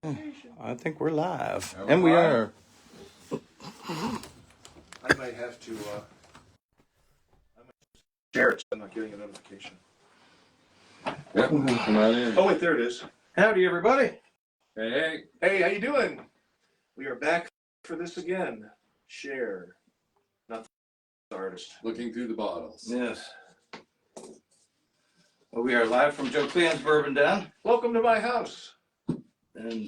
I think we're live. Are And we we live? are. I might have to share it so I'm not getting a notification. Yep, come on in. Oh, wait, there it is. Howdy, everybody. Hey, Hey, how you doing? We are back for this again. Share. Not the artist. looking through the bottles. Yes. Well, we are live from Joe Cleon's Bourbon Den. Welcome to my house. And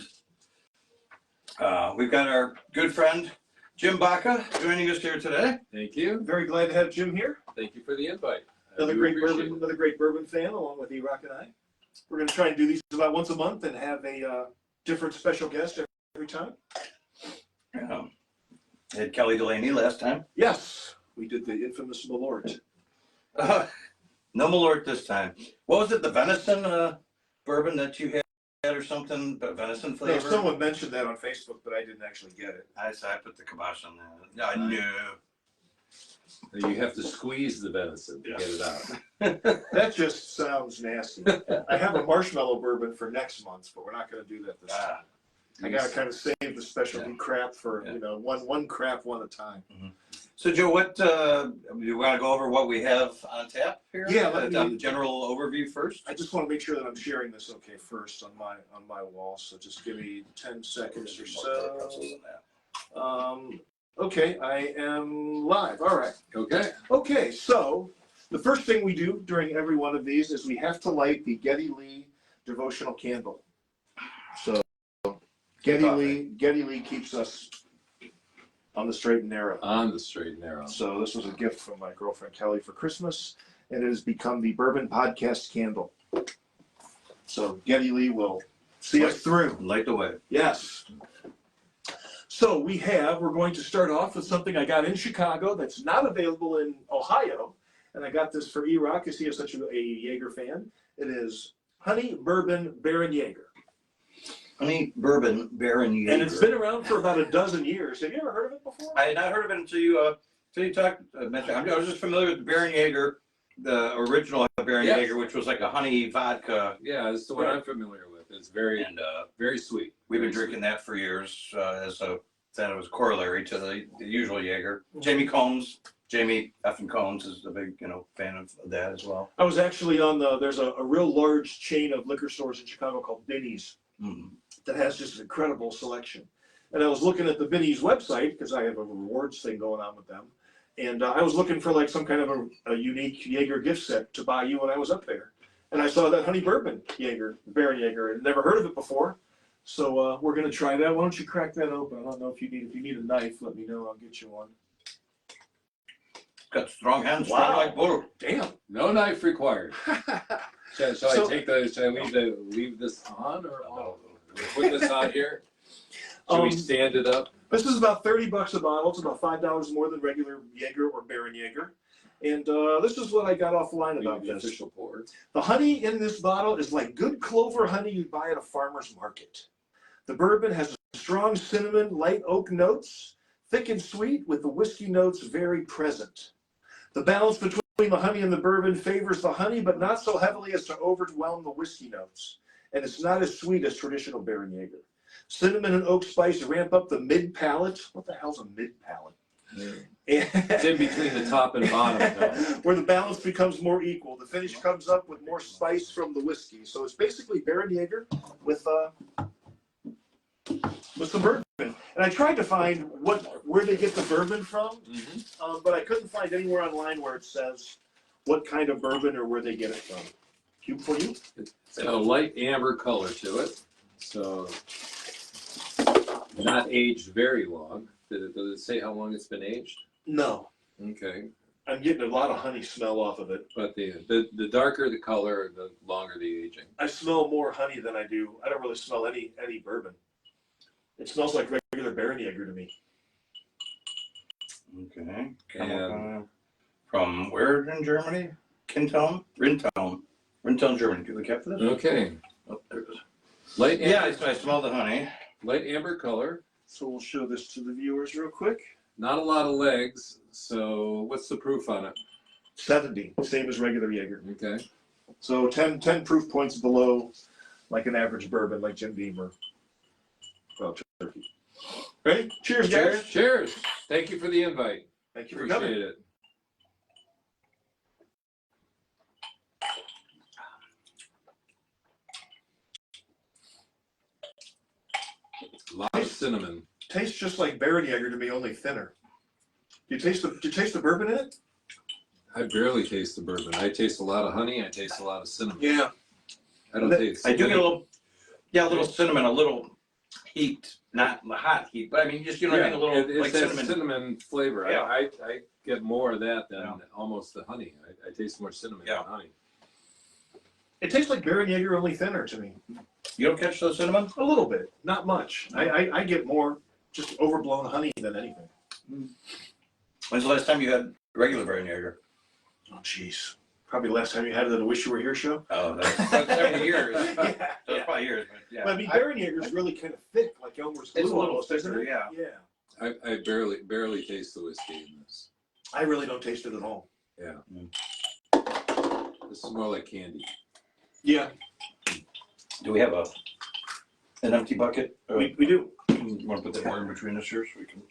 we've got our good friend, Jim Bacha, joining us here today. Thank you. Very glad to have Jim here. Thank you for the invite. Another great bourbon fan, along with Eroc and I. We're going to try and do these about once a month and have a different special guest every time. Had Kelly Delaney last time. Yes, we did the infamous Malort. No Malort this time. What was it, the venison bourbon that you had or something? But venison flavor? No, someone mentioned that on Facebook, but I didn't actually get it. I put the kibosh on that. I knew. You have to squeeze the venison to get it out. That just sounds nasty. I have a marshmallow bourbon for next month, but we're not going to do that this time. I got to kind of save the specialty crap for, one crap one at a time. Mm-hmm. So, Joe, what you want to go over what we have on tap here? Yeah, general overview first. I just want to make sure that I'm sharing this okay first on my wall. So just give me 10 seconds or so. Okay, I am live. All right. Okay. Okay, so the first thing we do during every one of these is we have to light the Geddy Lee devotional candle. So Geddy Lee keeps us on the straight and narrow. On the straight and narrow. So this was a gift from my girlfriend Kelly for Christmas, and it has become the Bourbon Podcast candle. So Geddy Lee will see us through. Light the way. Yes. So we're going to start off with something I got in Chicago that's not available in Ohio, and I got this for Eroc because he is such a Jaeger fan. It is Honey Bourbon Barenjager. Honey Bourbon Barenjager. And it's been around for about a dozen years. Have you ever heard of it before? I had not heard of it until you talked. I was just familiar with the Barenjager, the original Barenjager, which was like a honey vodka. Yeah, it's the one I'm familiar with. It's very sweet. We've been drinking that for years as it was corollary to the usual Jaeger. Jamie effing Combs is a big fan of that as well. I was actually there's a real large chain of liquor stores in Chicago called Binny's that has just an incredible selection. And I was looking at the Binny's website because I have a rewards thing going on with them. And I was looking for like some kind of a unique Jaeger gift set to buy you when I was up there. And I saw that Honey Bourbon Barenjager. I'd never heard of it before. So we're going to try that. Why don't you crack that open? I don't know if you need a knife. Let me know. I'll get you one. Got strong hands, strong like butter. Damn. No knife required. Shall I leave this on or off? Put this on here? Should we stand it up? This is about $30 a bottle. It's about $5 more than regular Jaeger or Barenjager. And this is what I got offline about this. Official pour. The honey in this bottle is like good clover honey you'd buy at a farmer's market. The bourbon has strong cinnamon, light oak notes, thick and sweet, with the whiskey notes very present. The balance between the honey and the bourbon favors the honey, but not so heavily as to overwhelm the whiskey notes. And it's not as sweet as traditional Barenjager. Cinnamon and oak spice ramp up the mid-palate. What the hell's a mid-palate? It's in between the top and bottom, though. Where the balance becomes more equal. The finish comes up with more spice from the whiskey. So it's basically Barenjager with some bourbon. And I tried to find where they get the bourbon from, but I couldn't find anywhere online where it says what kind of bourbon or where they get it from. Cube for you? It's a light amber color to it, so not aged very long. Does it say how long it's been aged? No. Okay. I'm getting a lot of honey smell off of it. But the darker the color, the longer the aging. I smell more honey than I do. I don't really smell any bourbon. It smells like regular Barenjager to me. Okay. From where in Germany? Rinteln, Germany. Do we cap for this? Okay. Oh, there it is. Light amber, I smell the honey. light amber color. So we'll show this to the viewers real quick. Not a lot of legs. So what's the proof on it? 70, same as regular Jaeger. Well, turkey. Ready? Cheers, guys. Cheers. Thank you for the invite. Thank you for Appreciate coming. it. A lot of cinnamon. Tastes just like Barenjager to me, only thinner. Do you taste the bourbon in it? I barely taste the bourbon. I taste a lot of honey. I taste a lot of cinnamon. Yeah. I don't taste. I do get a little cinnamon, a little heat, not the hot heat, but I mean, just, you know what I mean, a little, it's like that cinnamon. cinnamon flavor. Yeah. I get more of that than almost the honey. I taste more cinnamon than honey. It tastes like Barenjager, only thinner to me. You don't catch the cinnamon? A little bit, not much. I get more just overblown honey than anything. When's the last time you had regular Barenjager? Oh, jeez. Probably last time you had it at a Wish You Were Here show. Oh, that's several years. Yeah. That's probably years, but yeah. But I mean, Barenjager's really kind of thick, like Elmer's glue. It's a little almost, isn't thicker, it? yeah. Yeah. I barely taste the whiskey in this. I really don't taste it at all. Yeah. This is more like candy. Yeah, Do we have an empty bucket? we do. You want to put that more in between us here so we can?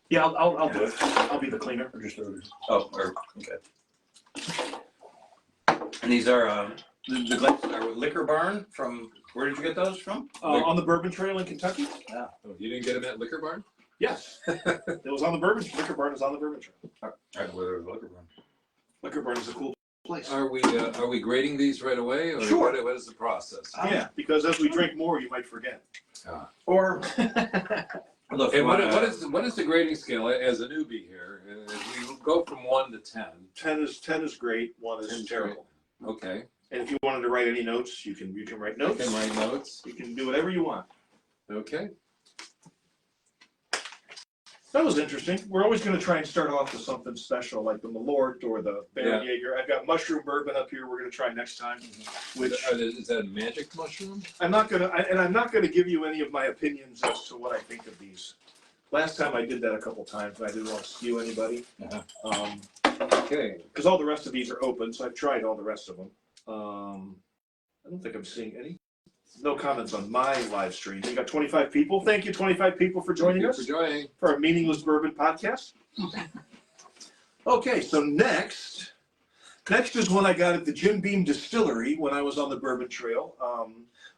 Yeah, I'll do it. I'll be the cleaner. Or just okay. And these are the glasses are with Liquor Barn from. Where did you get those from? On the Bourbon Trail in Kentucky? Oh, you didn't get them at Liquor Barn? Yes. It was on the Bourbon. Liquor Barn is on the Bourbon Trail. I don't know whether it was Liquor Barn. Liquor Barn is a cool place. Are we grading these right away, or Sure. what is the process? Yeah, because as we drink more, you might forget. Or look, Hey, what is the grading scale as a newbie here? If we go from 1 to 10. 10 is great. 1 is 10's terrible. great. Okay. And if you wanted to write any notes, you can write notes. You can write notes. You can do whatever you want. Okay. That was interesting. We're always going to try and start off with something special, like the Malort or the Barenjager. I've got mushroom bourbon up here. We're going to try next time. Which Is that a magic mushroom? I'm not going to give you any of my opinions as to what I think of these. Last time I did that a couple times, and I didn't want to skew anybody. Okay. Because all the rest of these are open, so I've tried all the rest of them. I don't think I'm seeing any. No comments on my live stream. We got 25 people. Thank you, 25 people, for joining us for our Meaningless Bourbon podcast. Okay, so next is one I got at the Jim Beam Distillery when I was on the Bourbon Trail.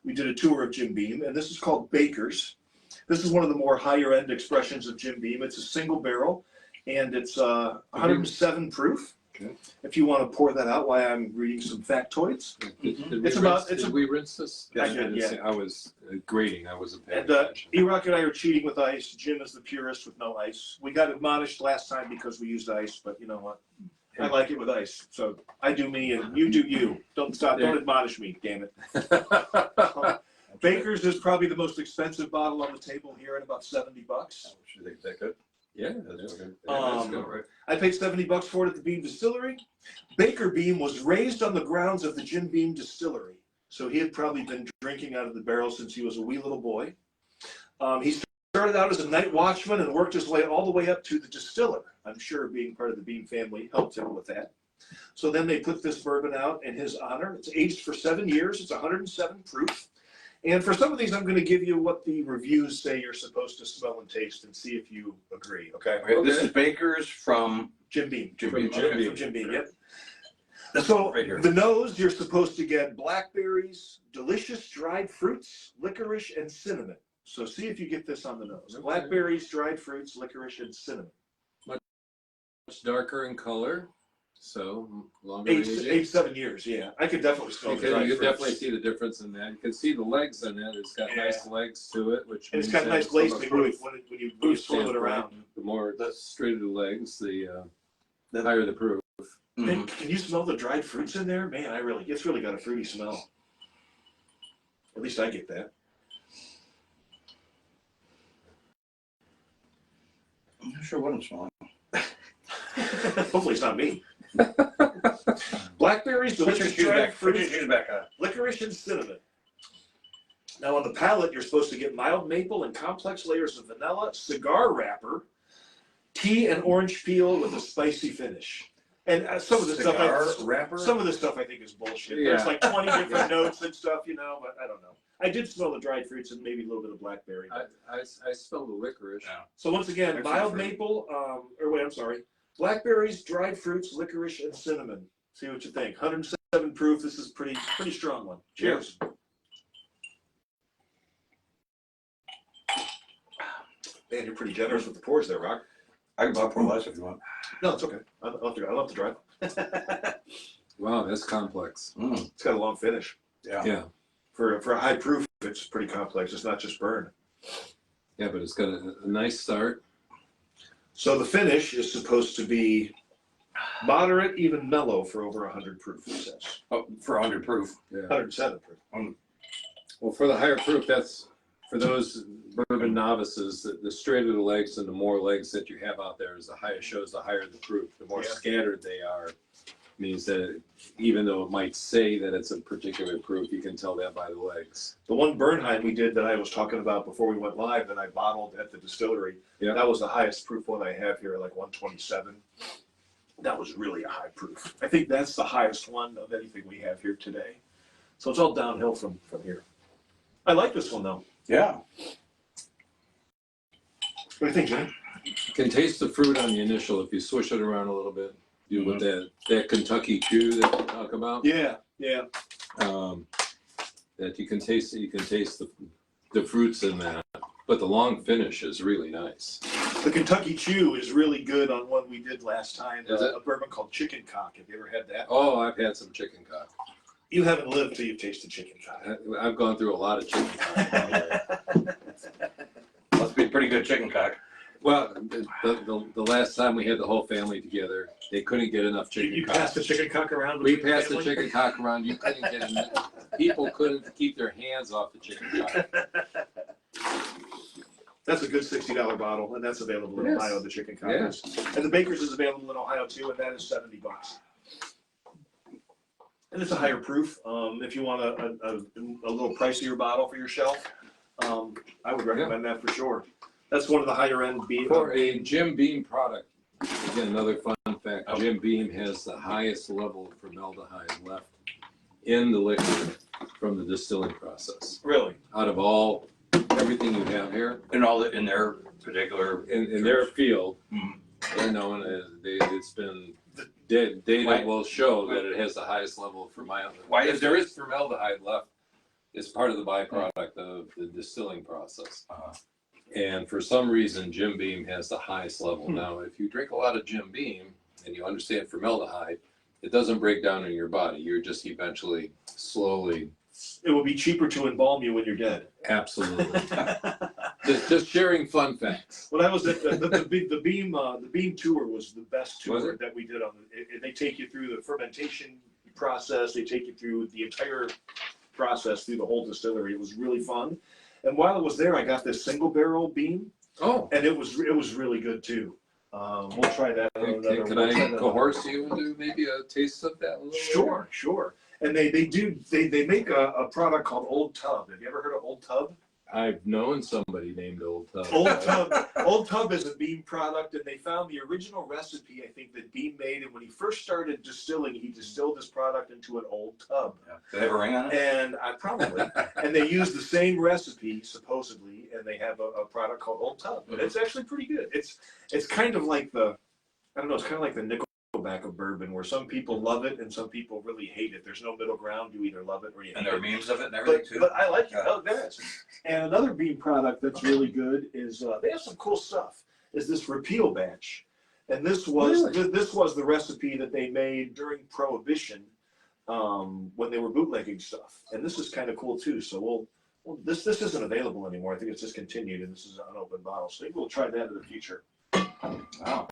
We did a tour of Jim Beam, and this is called Baker's. This is one of the more higher end expressions of Jim Beam. It's a single barrel, and it's 107 proof. Okay. If you want to pour that out while I'm reading some factoids. Did we rinse this? I did, yeah. I was grading. I wasn't paying And attention. Eroc and I are cheating with ice. Jim is the purist with no ice. We got admonished last time because we used ice, but you know what? I like it with ice. So I do me and you do you. Don't admonish me, damn it. Baker's is probably the most expensive bottle on the table here at about $70. Should they that good? Yeah, That's good. that's good, right? I paid $70 for it at the Beam Distillery. Baker Beam was raised on the grounds of the Jim Beam Distillery. So he had probably been drinking out of the barrel since he was a wee little boy. He started out as a night watchman and worked his way all the way up to the distiller. I'm sure being part of the Beam family helped him with that. So then they put this bourbon out in his honor. It's aged for 7 years. It's 107 proof. And for some of these, I'm going to give you what the reviews say you're supposed to smell and taste and see if you agree. Okay. This is Baker's from Jim Beam. Jim Beam. From Jim Beam, yep. So right here. the nose, you're supposed to get blackberries, delicious dried fruits, licorice, and cinnamon. So see if you get this on the nose. Blackberries, dried fruits, licorice, and cinnamon. Much darker in color, so longer Aged aging. 7 years, yeah. I could definitely smell the dried You can fruits. definitely see the difference in that. You can see the legs in it. It's got nice legs to it, which And it's means got that nice from a lacing proof when you swirl it around. The more straighter the legs, the higher the proof. Man, can you smell the dried fruits in there? Man, it's really got a fruity smell. At least I get that. I'm not sure what I'm smelling. Hopefully it's not me. Blackberries, delicious dried fruits, licorice, and cinnamon. Now on the palate, you're supposed to get mild maple and complex layers of vanilla, cigar wrapper, tea and orange peel with a spicy finish. And some of the stuff I think is bullshit. Yeah. There's like 20 different notes and stuff, but I don't know. I did smell the dried fruits and maybe a little bit of blackberry. I smell the licorice. Yeah. So once again, Excellent mild fruit. maple, or wait, I'm sorry, blackberries, dried fruits, licorice, and cinnamon. See what you think. 107 proof. This is pretty strong one. Cheers. Man, you're pretty generous with the pours there, Rock. I can about pour less if you want. No, it's okay. I don't have to drive. Wow, that's complex. It's got a long finish. Yeah. Yeah. For a high proof, it's pretty complex. It's not just burn. Yeah, but it's got a nice start. So the finish is supposed to be moderate, even mellow for over 100 proof, it says. Oh, for 100 proof. Yeah. 107 proof. Well, for the higher proof, that's for those bourbon novices. The straighter the legs and the more legs that you have out there is the higher shows the higher the proof. The more scattered they are, means that even though it might say that it's a particular proof, you can tell that by the legs. The one Bernheim we did that I was talking about before we went live that I bottled at the distillery, that was the highest proof one I have here, like 127. That was really a high proof. I think that's the highest one of anything we have here today. So it's all downhill from here. I like this one though. Yeah. What do you think, Jim? You can taste the fruit on the initial if you swish it around a little bit. Do with that Kentucky chew that you talk about. Yeah, yeah. That you can taste the fruits in that, but the long finish is really nice. The Kentucky Chew is really good on one we did last time. Is it? A bourbon called Chicken Cock. Have you ever had that? Oh, I've had some chicken cock. You haven't lived till you've tasted chicken cock. I've gone through a lot of chicken cock. Must be pretty good chicken cock. Well, the last time we had the whole family together, they couldn't get enough chicken You cock. passed the chicken cock around? We between passed the family? chicken cock around. You couldn't get enough. People couldn't keep their hands off the chicken cock. That's a good $60 bottle, and that's available in Yes. Ohio, the chicken cock Yeah. is. And the Baker's is available in Ohio too, and that is $70. And it's a higher proof. If you want a little pricier bottle for your shelf, I would recommend that for sure. That's one of the higher end beer. For a Jim Beam product, again, another fun fact, Jim Beam has the highest level of formaldehyde left in the liquid from the distilling process. Really? Out of everything you have here, In their particular. in their field, Mhm. they're known as, it's been, data will show that it has the highest level of formaldehyde. Why is If there is formaldehyde left, it's part of the byproduct of the distilling process. And for some reason, Jim Beam has the highest level. Now, if you drink a lot of Jim Beam and you understand formaldehyde, it doesn't break down in your body. You're just eventually, slowly. It will be cheaper to embalm you when you're dead. Absolutely. just sharing fun facts. When I was at the Beam tour was the best Was tour it? that we did on they take you through the fermentation process. They take you through the entire process through the whole distillery. It was really fun. And while I was there, I got this single barrel Beam, Oh, and it was really good too. We'll try that. can I coerce you into maybe a taste of that? A little Sure. And they make a product called Old Tub. Have you ever heard of Old Tub? I've known somebody named Old Tub. Old Tub is a Beam product, and they found the original recipe, I think, that Beam made. And when he first started distilling, he distilled this product into an old tub. Yeah. Do they have a ring on it? And probably, and they use the same recipe supposedly, and they have a product called Old Tub. And it's actually pretty good. It's kind of like it's kind of like the Nickelback of bourbon, where some people love it and some people really hate it. There's no middle ground. You either love it or you hate And there are it. memes of it and everything too. But I like it. Oh, there is. And another Beam product that's really good is they have some cool stuff. Is this Repeal batch, and this was the recipe that they made during Prohibition, when they were bootlegging stuff. And this is kind of cool too. So this isn't available anymore. I think it's discontinued, and this is an unopened bottle. So maybe we'll try that in the future. Wow.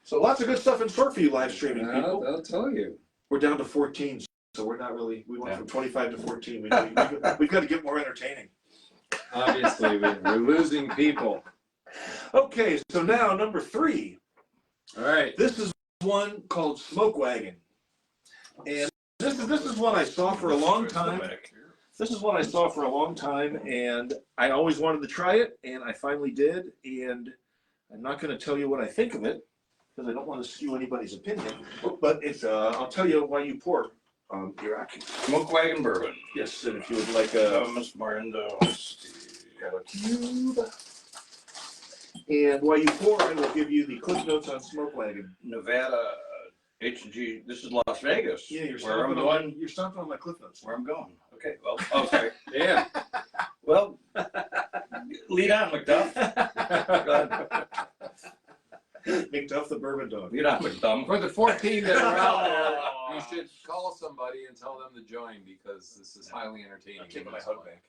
So lots of good stuff in store for you live streaming people. I'll tell you. We're down to 14, so we're not really. We went from 25 to 14. We've got to get more entertaining. Obviously, we're losing people. Okay, so now number 3. All right. This is one called Smokewagon, and this is one I saw for a long time. This is one I saw for a long time, and I always wanted to try it, and I finally did. And I'm not going to tell you what I think of it because I don't want to skew anybody's opinion. But it's I'll tell you why you pour Eroc. Smokewagon bourbon. Yes, and if you would like a Miss Miranda. cube. And while you pour, I will give you the clip notes on Smokewagon. Nevada, H&G. This is Las Vegas. Yeah, where I'm going. You're stomping on my clip notes. Where I'm going. Okay. Well. Oh, sorry. Yeah. Well, lead on, McDuff. Go ahead. McDuff the bourbon dog. Lead on, McDuff. For the 14 that are out there, you should call somebody and tell them to join because this is highly entertaining. I'm taking my hug back.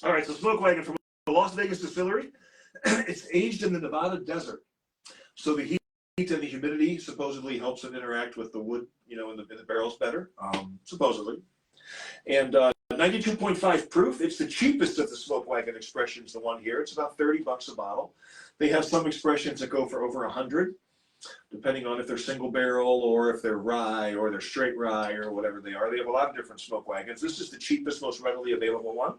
All right, so Smokewagon from the Las Vegas distillery. It's aged in the Nevada desert. So the heat and the humidity supposedly helps it interact with the wood, in the barrels better, supposedly. And 92.5 proof. It's the cheapest of the Smokewagon expressions, the one here. It's about $30 a bottle. They have some expressions that go for over 100, depending on if they're single barrel or if they're rye or they're straight rye or whatever they are. They have a lot of different Smokewagons. This is the cheapest, most readily available one.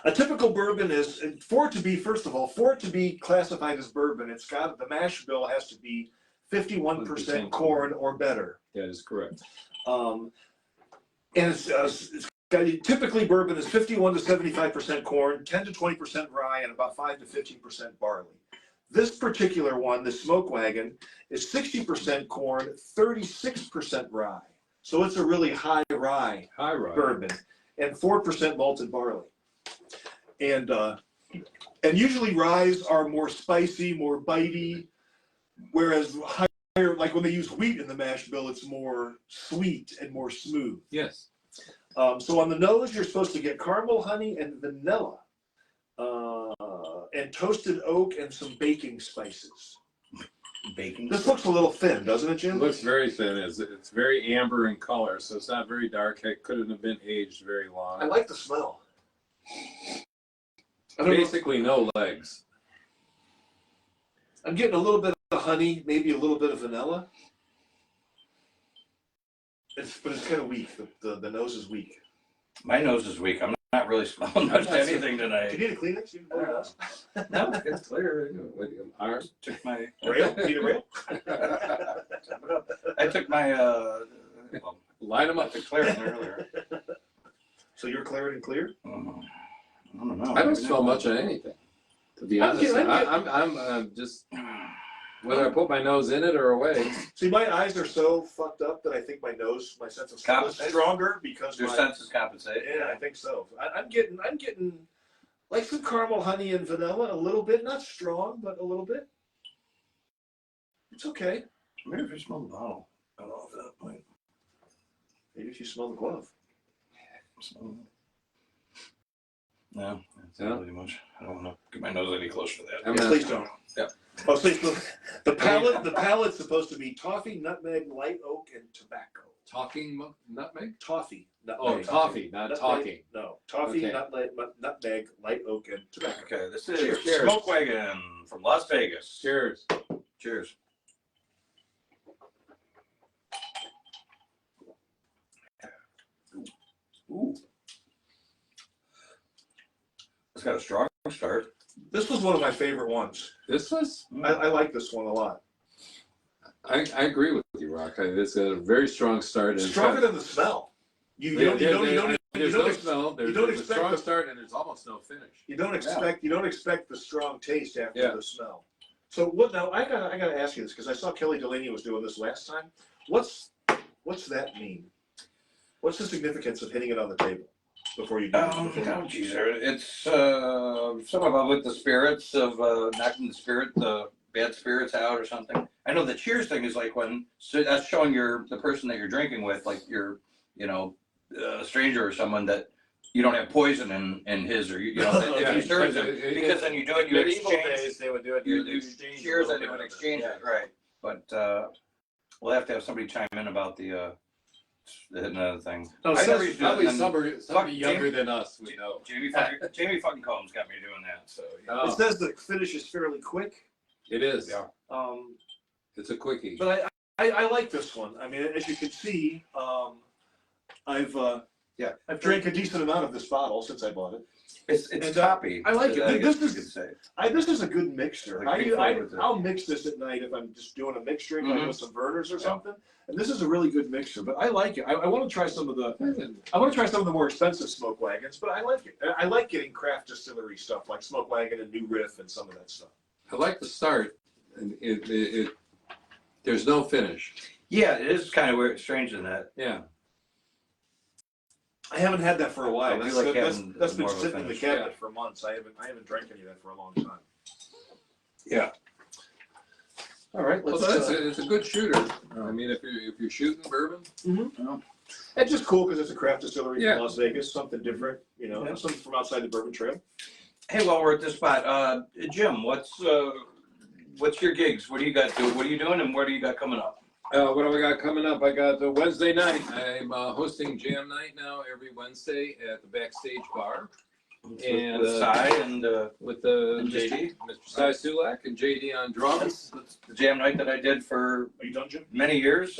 A typical bourbon is, for it to be classified as bourbon, the mash bill has to be 51% corn or better. That is correct. And typically bourbon is 51 to 75% corn, 10 to 20% rye, and about 5 to 15% barley. This particular one, the Smokewagon, is 60% corn, 36% rye. So it's a really high rye bourbon, and 4% malted barley. And usually ryes are more spicy, more bitey, whereas higher, like when they use wheat in the mash bill, it's more sweet and more smooth. Yes. So on the nose, you're supposed to get caramel, honey, and vanilla, and toasted oak and some baking spices. Baking. This looks a little thin, doesn't it, Jim? It looks very thin. It's very amber in color, so it's not very dark. It couldn't have been aged very long. I like the smell. Basically, no legs. I'm getting a little bit of honey, maybe a little bit of vanilla. But it's kind of weak. The nose is weak. My nose is weak. I'm not really smelling much anything Do tonight. you need a Kleenex? You can blow it No, it's clear. Arm? Took my rail? Need a rail? I took my well, Line them up. the Claret earlier. So you're Claret and clear? I don't know. I don't smell much of anything, to be honest. I'm just, whether I put my nose in it or away. See, my eyes are so fucked up that I think my sense of smell is stronger because your senses compensate. Yeah, I think so. I'm getting like some caramel, honey, and vanilla a little bit. Not strong, but a little bit. It's okay. Maybe if you smell the bottle. I don't know if that might Maybe if you smell the glove. smell. No, it's not really much. I don't want to get my nose any closer to that. Yeah, please don't. Yeah. Oh, please, the palate's supposed to be toffee, nutmeg, light oak, and tobacco. Talking nutmeg? Toffee, nutmeg. Oh, toffee, not Nutmeg, talking. No, toffee, Okay. nutmeg, light oak, and tobacco. Okay, this is Cheers. Smokewagon from Las Vegas. Cheers. Cheers. Ooh. It's got a strong start. This was one of my favorite ones. This was, I like this one a lot. I agree with you, Rock. It's a very strong start. It's stronger than the smell. There's no smell. There's a expect strong start, and there's almost no finish. You don't expect the strong taste after Yeah. the smell. So what now? I gotta ask you this because I saw Kelly Delaney was doing this last time. What's that mean? What's the significance of hitting it on the table before you do it? Geez, it's some about with the spirits of knocking the bad spirits out or something. I know the cheers thing is like so that's showing the person that you're drinking with, like you're, a stranger or someone that you don't have poison in his or if he serves it, because then you do it, you exchange. They would do it. You cheers and they would exchange it, right? But we'll have to have somebody chime in about the another thing. No, I never used to do Probably that, and somebody younger than us would know. Jamie fucking Combs got me doing that. So Oh. It says the finish is fairly quick. It is. Yeah. It's a quickie. But I like this one. I mean, as you can see, I've Yeah. I've drank a decent amount of this bottle since I bought it. It's And, toppy. I like it. I guess This you is- could say. This is a good mixture. Like Pink Floyd with it. I'll mix this at night if I'm just doing a mixed drink, like Mhm. with some burners or something. And this is a really good mixture. But I like it. I want to try some of the. I want to try some of the more expensive smoke wagons, but I like it. I like getting craft distillery stuff like Smokewagon and New Riff and some of that stuff. I like the start, and there's no finish. Yeah, it is kind of weird, strange in that. Yeah. I haven't had that for a while. I do That's, like that's, having that's been more of a sitting in the finish. cabinet for months. I haven't drank any of that for a long time. Yeah. All right, Well, let's. it's a good shooter. I mean, if you're shooting bourbon, It's just cool because it's a craft distillery Yeah. from Las Vegas, something different, you know, Yeah. something from outside the Bourbon Trail. Hey, while we're at this spot, Jim, what's your gigs? What do you got What are you doing, and what do you got coming up? what do I got coming up? I got Wednesday night. I'm hosting jam night now every Wednesday at the Backstage Bar. And with Cy and with and JD? Mr. Cy Sulak and JD on drums. that's the jam night that I did for Are you done, Jim? many years.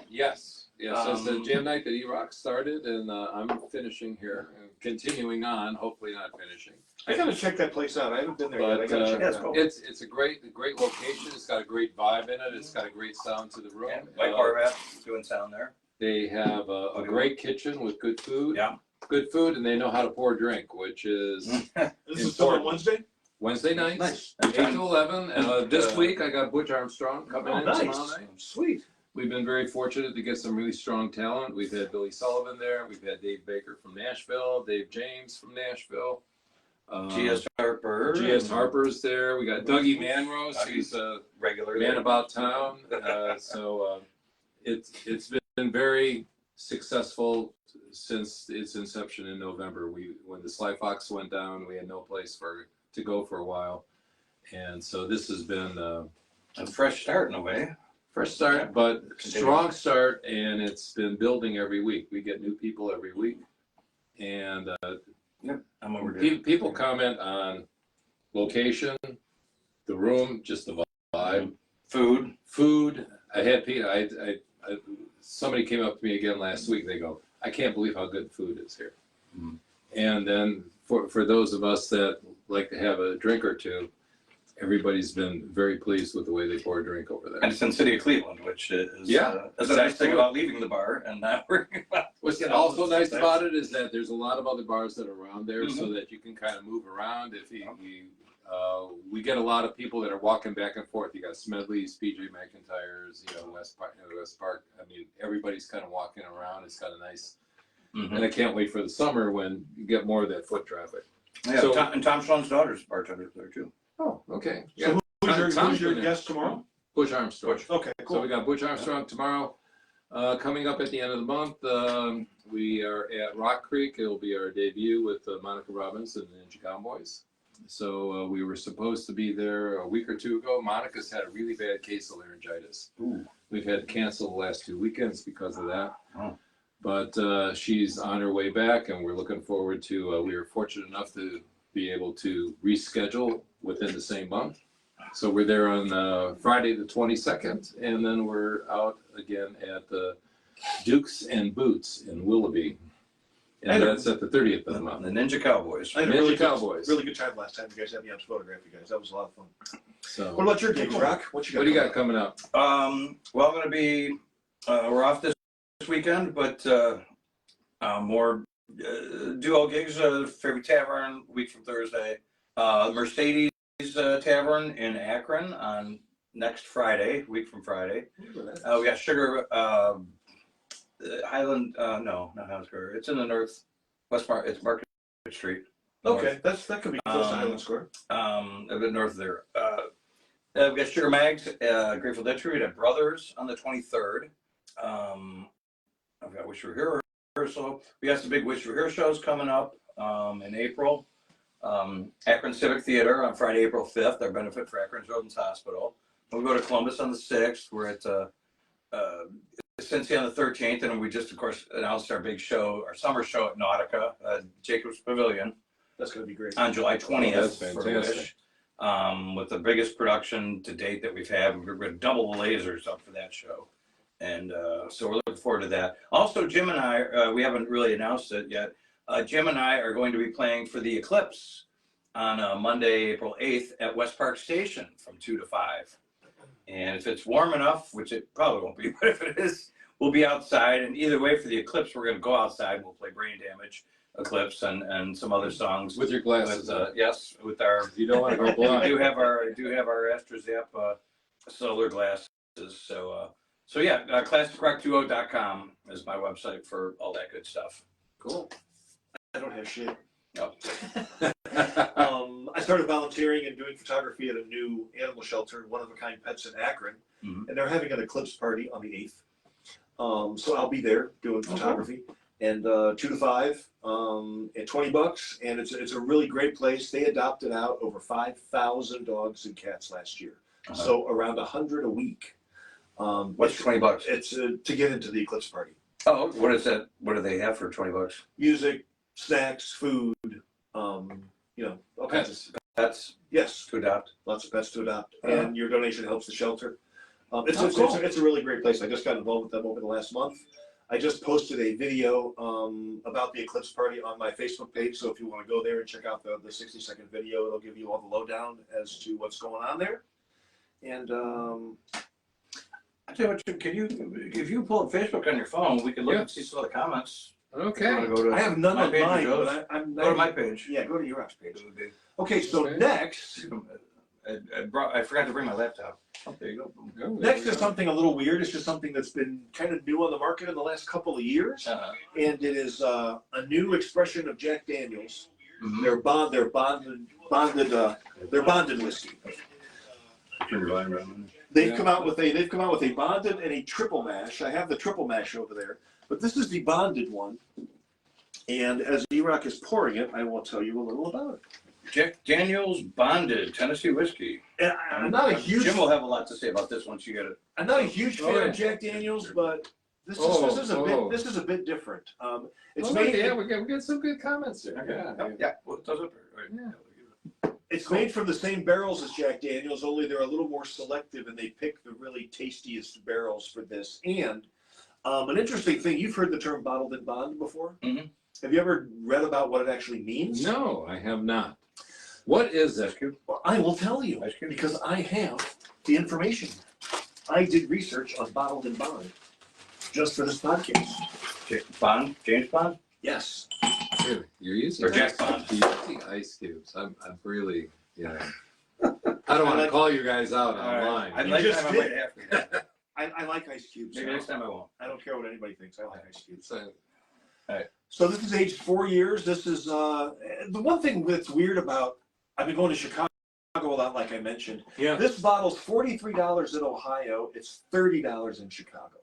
Yes, it's the Um, jam night that Eroc started, and I'm finishing here, and continuing on. Hopefully not finishing. I gotta check that place out. I haven't been there yet. I But gotta check yeah, it it's out. cool. it's a great location. It's got a great vibe in it. It's got a great sound to the room. Yeah, Mike Horvath doing sound there. They have a great kitchen with good food. Yeah. Good food, and they know how to pour drink, which is This is still on Wednesday? Wednesday nights, Nice. 8 to 11. This week I got Butch Armstrong coming in tomorrow night. Sweet. We've been very fortunate to get some really strong talent. We've had Billy Sullivan there. We've had Dave Baker from Nashville, Dave James from Nashville. G.S. Harper. G.S. Harper's there. We got Dougie Manrose. He's a Regular. man about town. It's been very successful since its inception in November. When the Sly Fox went down, we had no place to go for a while, and so this has been A fresh start in a way. fresh start, but strong start, and it's been building every week. We get new people every week, and I'm over here. people comment on location, the room, just the vibe, food. I had somebody came up to me again last week. They go, "I can't believe how good food is here." Mm. And then for those of us that like to have a drink or two, everybody's been very pleased with the way they pour a drink over there. And it's in the city of Cleveland, which is that's the nice thing about leaving the bar and not worrying about. What's also nice about it is that there's a lot of other bars that are around there, so that you can kind of move around. If we get a lot of people that are walking back and forth. You got Smedley's, PJ McIntyre's, West Park. I mean, everybody's kind of walking around. It's kind of nice, and I can't wait for the summer when you get more of that foot traffic. Yeah, So- and Tom Schlunn's daughter's bartender there too. Oh, okay. So who's Tom's your been guest tomorrow? Butch Armstrong. Okay, So cool. we got Butch Armstrong tomorrow. Coming up at the end of the month, we are at Rock Creek. It'll be our debut with Monica Robbins and the Ninja Cowboys. So we were supposed to be there a week or two ago. Monica's had a really bad case of laryngitis. Ooh. We've had to cancel the last 2 weekends because of that. Oh. But she's on her way back, and we're looking forward to. We were fortunate enough to be able to reschedule within the same month. So we're there on Friday the 22nd, and then we're out again at the Dukes and Boots in Willoughby. And that's at the 30th of the month. The Ninja Cowboys. I had a Ninja really Cowboys. good time last time. You guys had me on to photograph you guys. That was a lot of fun. So What about your gigs, Rock? What you got? what do you got coming up? Well, I'm going to be, we're off this weekend, but more duo gigs, Fairview Tavern, a week from Thursday. Mercedes Tavern in Akron on next Friday, week from Friday. We got Sugar, Highland, no, not Highland Square. It's in the it's Market Street. Okay, that could be close to Highland Square. A bit north of there. We've got Sugar Mags, Grateful Dead Tribute at Brothers on the 23rd. I've got Wish You Were Here rehearsal. We got some big Wish You Were Here shows coming up in April. Akron Civic Theater on Friday, April 5th, our benefit for Akron Children's Hospital. We'll go to Columbus on the 6th. We're at Cincy on the 13th, and we just, of course, announced our big show, our summer show at Nautica, Jacobs Pavilion. That's going to be great. On July 20th. Oh, that's for fantastic. Wish. With the biggest production to date that we've had. We're going to double the lasers up for that show. And so we're looking forward to that. Also, Jim and I, we haven't really announced it yet. Jim and I are going to be playing for the Eclipse on Monday, April 8th at West Park Station from 2 to 5. And if it's warm enough, which it probably won't be, but if it is, we'll be outside. And either way, for the Eclipse, we're going to go outside. We'll play Brain Damage, Eclipse, and some other songs. With your glasses with, yes, with our. You don't want to go blind. I do have our AstraZap solar glasses. So yeah, classicrockduo.com is my website for all that good stuff. Cool. I don't have shit. No. I started volunteering and doing photography at a new animal shelter, One of a Kind Pets in Akron, and they're having an eclipse party on the 8th. So I'll be there doing photography, and 2 to 5, at $20, and it's a really great place. They adopted out over 5,000 dogs and cats last year, so around 100 a week. What's $20? It's to get into the eclipse party. Oh, what is that? What do they have for $20? Music, snacks, food, you know, all kinds of Pets yes, to adopt. lots of pets to adopt, and your donation helps the shelter. It's a really great place. I just got involved with them over the last month. I just posted a video about the eclipse party on my Facebook page, so if you want to go there and check out the 60-second video, it'll give you all the lowdown as to what's going on there. And I tell you what, if you pull up Facebook on your phone, we can look and see some of the comments. Okay. I have none on mine, Go but I'm to my page. Yeah, go to your page. Okay, so next. I forgot to bring my laptop. Oh, there you go. Next is something a little weird. It's just something that's been kind of new on the market in the last couple of years, and it is a new expression of Jack Daniels. They're bonded whiskey. They've come out with a bonded and a triple mash. I have the triple mash over there, but this is the bonded one. And as Eroc is pouring it, I will tell you a little about it. Jack Daniels Bonded Tennessee Whiskey. And I'm not a huge. Jim will have a lot to say about this once you get it. I'm not a huge fan of Jack Daniels, but this is a bit different. It's made. Yeah, we get some good comments there. Yeah. Well, it does it. Yeah. It's made from the same barrels as Jack Daniels, only they're a little more selective, and they pick the really tastiest barrels for this. And an interesting thing, you've heard the term bottled in bond before? Mm-hmm. Have you ever read about what it actually means? No, I have not. What is it? Well, I will tell you, because I have the information. I did research on bottled in bond just for this podcast. Bond? James Bond? Yes. Dude, you're using Or Jack Bond. You're using ice cubes. I'm really, I don't want to call you guys out online. I like ice cubes. Maybe next time I won't. I don't care what anybody thinks. I like ice cubes. Right. So this is aged 4 years. This is the one thing that's weird about. I've been going to Chicago a lot, like I mentioned. Yeah. This bottle's $43 in Ohio. It's $30 in Chicago.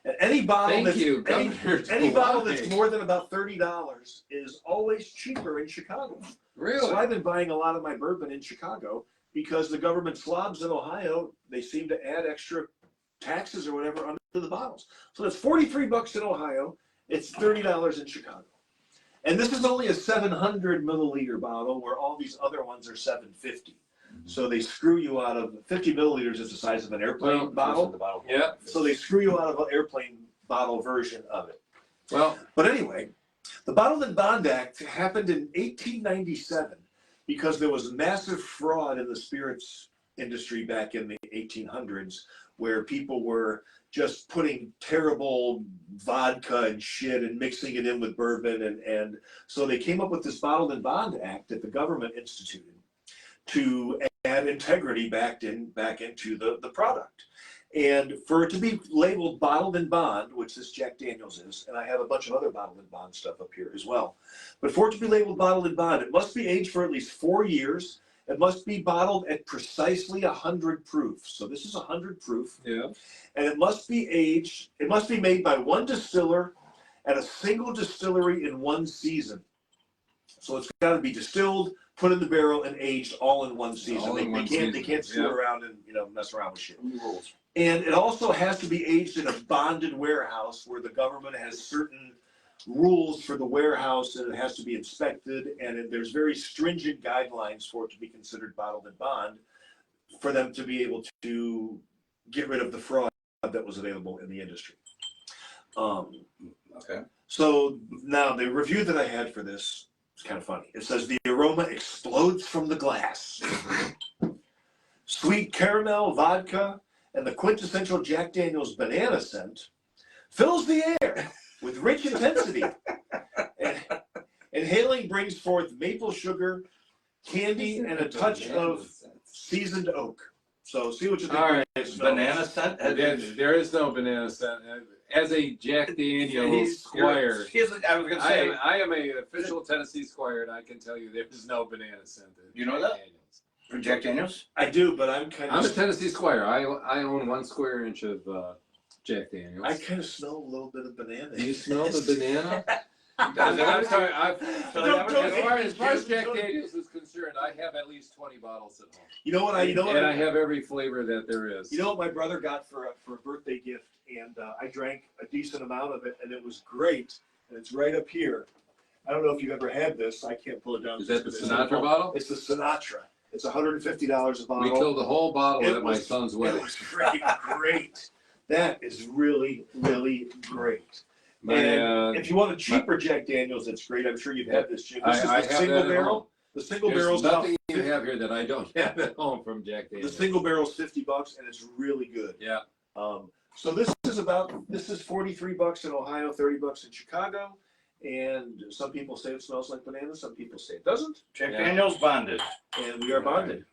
And any bottle any bottle that's more than about $30 is always cheaper in Chicago. Really? So I've been buying a lot of my bourbon in Chicago because the government slobs in Ohio, they seem to add extra taxes or whatever onto the bottles. So that's $43 in Ohio. It's $30 in Chicago. And this is only a 700 milliliter bottle where all these other ones are 750. So they screw you out of 50 milliliters is the size of an airplane bottle. Yeah. So they screw you out of an airplane bottle version of it. Well, but anyway, the Bottled and Bond Act happened in 1897 because there was massive fraud in the spirits industry back in the 1800s where people were just putting terrible vodka and shit and mixing it in with bourbon. And so they came up with this Bottled and Bond Act that the government instituted to add integrity back into the product. And for it to be labeled Bottled and Bond, which this Jack Daniels is, and I have a bunch of other Bottled and Bond stuff up here as well, but for it to be labeled Bottled and Bond, it must be aged for at least 4 years. It must be bottled at precisely 100 proof. So this is 100 proof. yeah. And it must be aged, it must be made by one distiller at a single distillery in one season. So it's got to be distilled, put in the barrel, and aged all in one season. They can't screw around and mess around with shit. And it also has to be aged in a bonded warehouse where the government has certain rules for the warehouse, and it has to be inspected, and there's very stringent guidelines for it to be considered bottled and bond for them to be able to get rid of the fraud that was available in the industry. Okay. So now the review that I had for this is kind of funny. It says the aroma explodes from the glass. Sweet caramel, vodka, and the quintessential Jack Daniel's banana scent fills the air with rich intensity. And inhaling brings forth maple sugar, candy, and a touch of seasoned oak. So see what you think. All right. Banana scent? There is no banana scent. As a Jack Daniel's squire, I was gonna say, I am a official Tennessee squire, and I can tell you there is no banana scent. You know that? Daniel's. for Jack Daniels? I do, but I'm kind I'm a of. Tennessee squire. I own 1 square inch of Jack Daniels. I kind of smell a little bit of banana. You smell the banana? I'm sorry, As far as Jack Daniels is concerned, I have at least 20 bottles at home. You know what I have every flavor that there is. You know what my brother got for a birthday gift, and I drank a decent amount of it, and it was great. And it's right up here. I don't know if you've ever had this. I can't pull it down. Is that the Sinatra bottle? It's the Sinatra. It's $150 a bottle. We killed the whole bottle at my son's It wedding. was great. That is really, really great. My, And if you want a cheaper Jack Daniels, it's great. I'm sure you've had this, Jim. This is I the have single that at barrel. home. The single There's barrel's nothing about you have here that I don't have at home from Jack the Daniels. single barrel's $50, and it's really good. Yeah. So this is $43 in Ohio, $30 in Chicago, and some people say it smells like banana. Some people say it doesn't, Jack Daniels bonded. and we are bonded.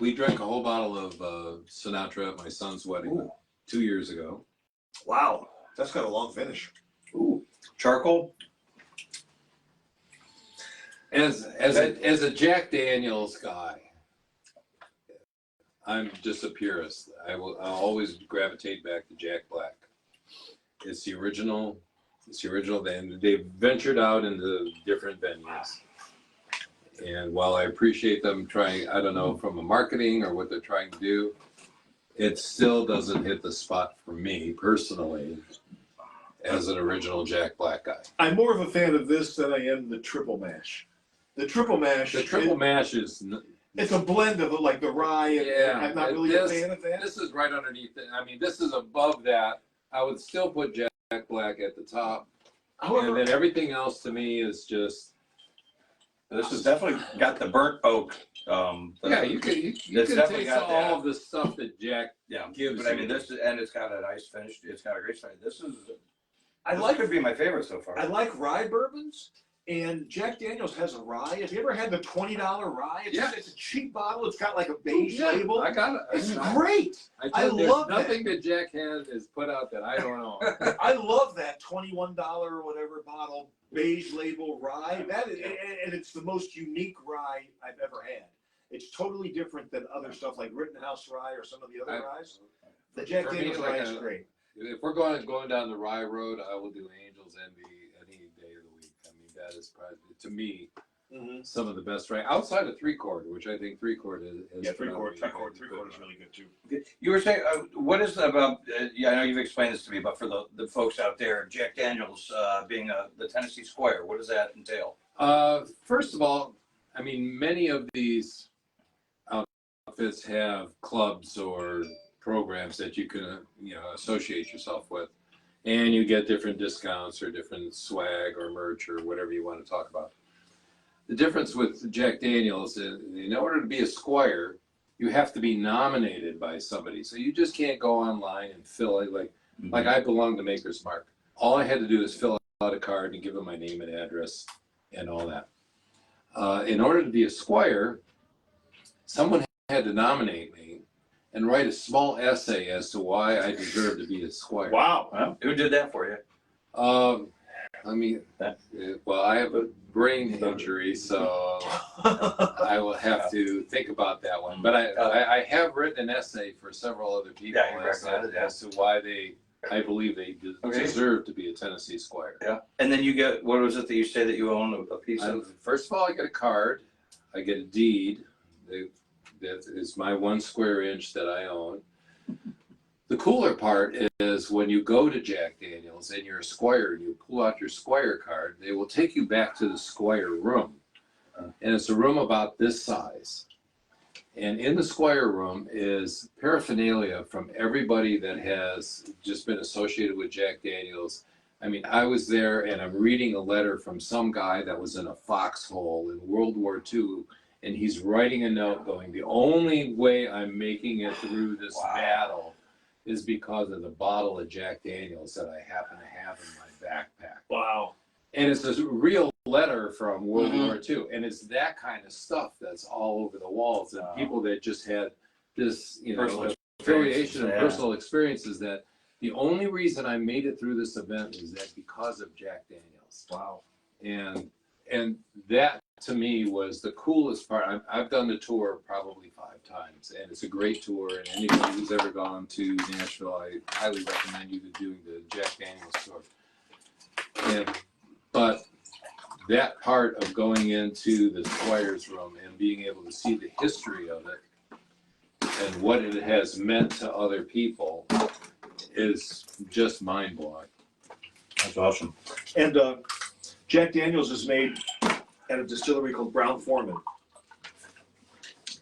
We drank a whole bottle of Sinatra at my son's wedding 2 years ago. Wow, that's got a long finish. Ooh, charcoal. As a Jack Daniels guy, I'm just a purist. I'll always gravitate back to Jack Black. It's the original. And they've ventured out into different venues. And while I appreciate them trying, I don't know, from a marketing or what they're trying to do, it still doesn't hit the spot for me personally as an original Jack Black guy. I'm more of a fan of this than I am the triple mash. The triple mash. is. It's a blend of like the rye. And I'm not really a fan of that. This is right underneath it. I mean, this is above that. I would still put Jack Black at the top. However, And then everything else to me is just. This has definitely got the burnt oak. Yeah, you can It's taste definitely got that. all of the stuff that Jack gives. But I mean, you. this and it's got a nice finish. It's got a great style. This like could be my favorite so far. I like rye bourbons, and Jack Daniels has a rye. Have you ever had the $20 rye? It's a cheap bottle. It's got like a beige label. I got it. It's great. I love that. nothing that Jack has is put out that I don't know. I love that $21 or whatever bottle beige label rye. And it's the most unique rye I've ever had. It's totally different than other stuff like Rittenhouse rye or some of the other ryes. The Jack Daniels rye is great. If we're going down the rye road, I will do Angel's Envy any day of the week. I mean, that is probably, to me, some of the best rye outside of 3-quart, which I think 3-quart is. Yeah, 3-quart is really good too. You were saying, what is it about? Yeah, I know you've explained this to me, but for the folks out there, Jack Daniels being the Tennessee Squire, what does that entail? First of all, I mean, many of these outfits have clubs or programs that you can associate yourself with, and you get different discounts or different swag or merch or whatever you want to talk about. The difference with Jack Daniels is, in order to be a squire, you have to be nominated by somebody. So you just can't go online and fill it like I belong to Maker's Mark. All I had to do is fill out a card and give them my name and address and all that. In order to be a squire, someone had to nominate me and write a small essay as to why I deserve to be a squire. Wow. Well, who did that for you? I mean, well, I have a brain injury, so I will have to think about that one. But I have written an essay for several other people as to why I believe they deserve to be a Tennessee squire. Yeah. And then you get, what was it that you say that you own a piece of? First of all, I get a card. I get a deed. That is my 1 square inch that I own. The cooler part is when you go to Jack Daniels and you're a squire and you pull out your squire card, they will take you back to the squire room. And it's a room about this size. And in the Squire room is paraphernalia from everybody that has just been associated with Jack Daniels. I mean, I was there and I'm reading a letter from some guy that was in a foxhole in World War II, and he's writing a note going, the only way I'm making it through this battle is because of the bottle of Jack Daniels that I happen to have in my backpack. Wow. And it's a real letter from World War II, and it's that kind of stuff that's all over the walls. And people that just had this, you know, affiliation and personal experiences, that the only reason I made it through this event is that because of Jack Daniels. Wow. And that to me was the coolest part. I've done the tour probably 5 times, and it's a great tour. And anybody who's ever gone to Nashville, I highly recommend you to doing the Jack Daniels tour. But that part of going into the Squire's room and being able to see the history of it and what it has meant to other people is just mind-blowing. That's awesome. And Jack Daniels is made at a distillery called Brown-Forman.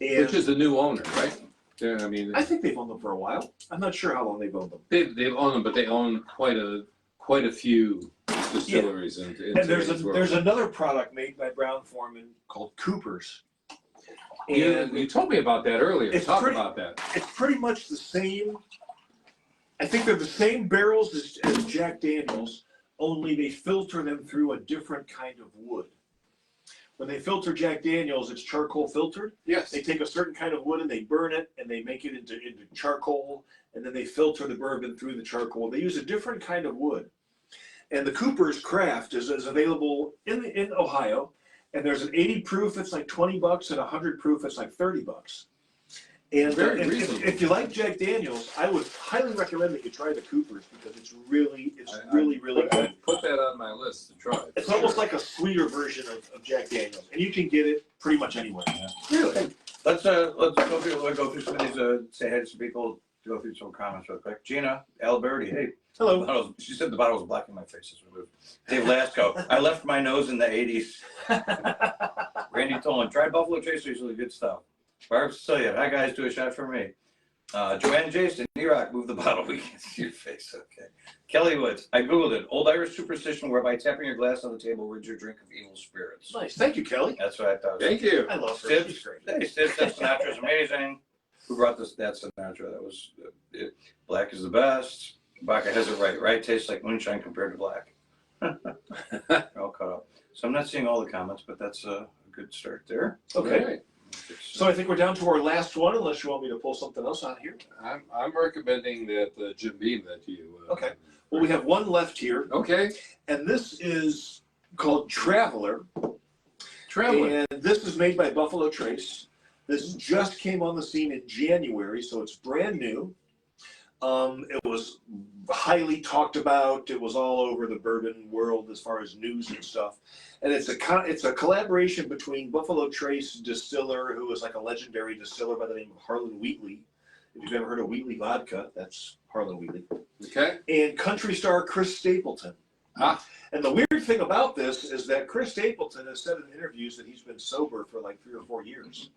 Which is the new owner, right? I mean, I think they've owned them for a while. I'm not sure how long they've owned them. they've owned them, but they own quite a few distilleries. And there's another product made by Brown-Forman called Cooper's. And you told me about that earlier. Talk about that. It's pretty much the same. I think they're the same barrels as Jack Daniels, only they filter them through a different kind of wood. When they filter Jack Daniels, it's charcoal filtered. Yes. They take a certain kind of wood and they burn it and they make it into charcoal, and then they filter the bourbon through the charcoal. They use a different kind of wood. And the Cooper's Craft is available in Ohio, and there's an 80 proof, it's like $20, and 100 proof, it's like $30. And if you like Jack Daniels, I would highly recommend that you try the Cooper's, because it's really good. Put that on my list to try. It's almost like a sweeter version of Jack Daniels, and you can get it pretty much anywhere. Yeah. Really? Let's go through some of these. Say hi to some people. Go through some comments real quick. Gina Alberti, hey. Hello. She said the bottle was blocking my face as we moved. Dave Lasco, I left my nose in the 80s. Randy Tolan, try Buffalo Trace, usually good stuff. Barb Cecilia, hi guys, do a shot for me. Joanne Jason, Eroc, move the bottle, we can't see your face, okay. Kelly Woods, I Googled it, old Irish superstition whereby tapping your glass on the table rids your drink of evil spirits. Nice, thank you, Kelly. That's what I thought. Thank you. I love her. Stibs, She's great. hey, Stibs, that Sinatra's amazing. Who brought this? That Sinatra, that was, black is the best. Baca has it right. Right tastes like moonshine compared to black. All caught up. So I'm not seeing all the comments, but that's a good start there. Okay. Right. So I think we're down to our last one, unless you want me to pull something else out here. I'm recommending that Jim Beam that you. Okay. Well, we have one left here. Okay. And this is called Traveler. Traveler. And this is made by Buffalo Trace. This just came on the scene in January, so it's brand new. It was highly talked about. It was all over the bourbon world as far as news and stuff. And it's a collaboration between Buffalo Trace distiller, who is like a legendary distiller by the name of Harlan Wheatley. If you've ever heard of Wheatley vodka, that's Harlan Wheatley. Okay. And country star Chris Stapleton. Ah. And the weird thing about this is that Chris Stapleton has said in interviews that he's been sober for like 3 or 4 years.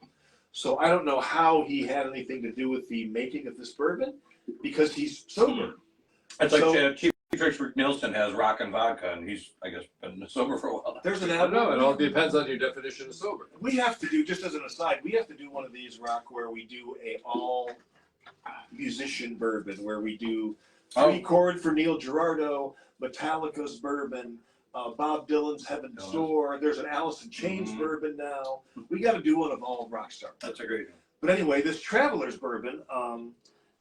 So I don't know how he had anything to do with the making of this bourbon, because he's sober. It's like Chief Tricks Rick Nielsen has rockin' vodka, and he's, I guess, been sober for a while. There's an I don't know. It all depends on your definition of sober. We have to do, just as an aside, we have to do one of these, Rock, where we do a all musician bourbon, where we do 3-chord for Neil Girardo, Metallica's bourbon, Bob Dylan's Heaven Store. There's an Alice in Chains bourbon now. We got to do one of all rock stars. That's a great one. But anyway, this Traveler's bourbon,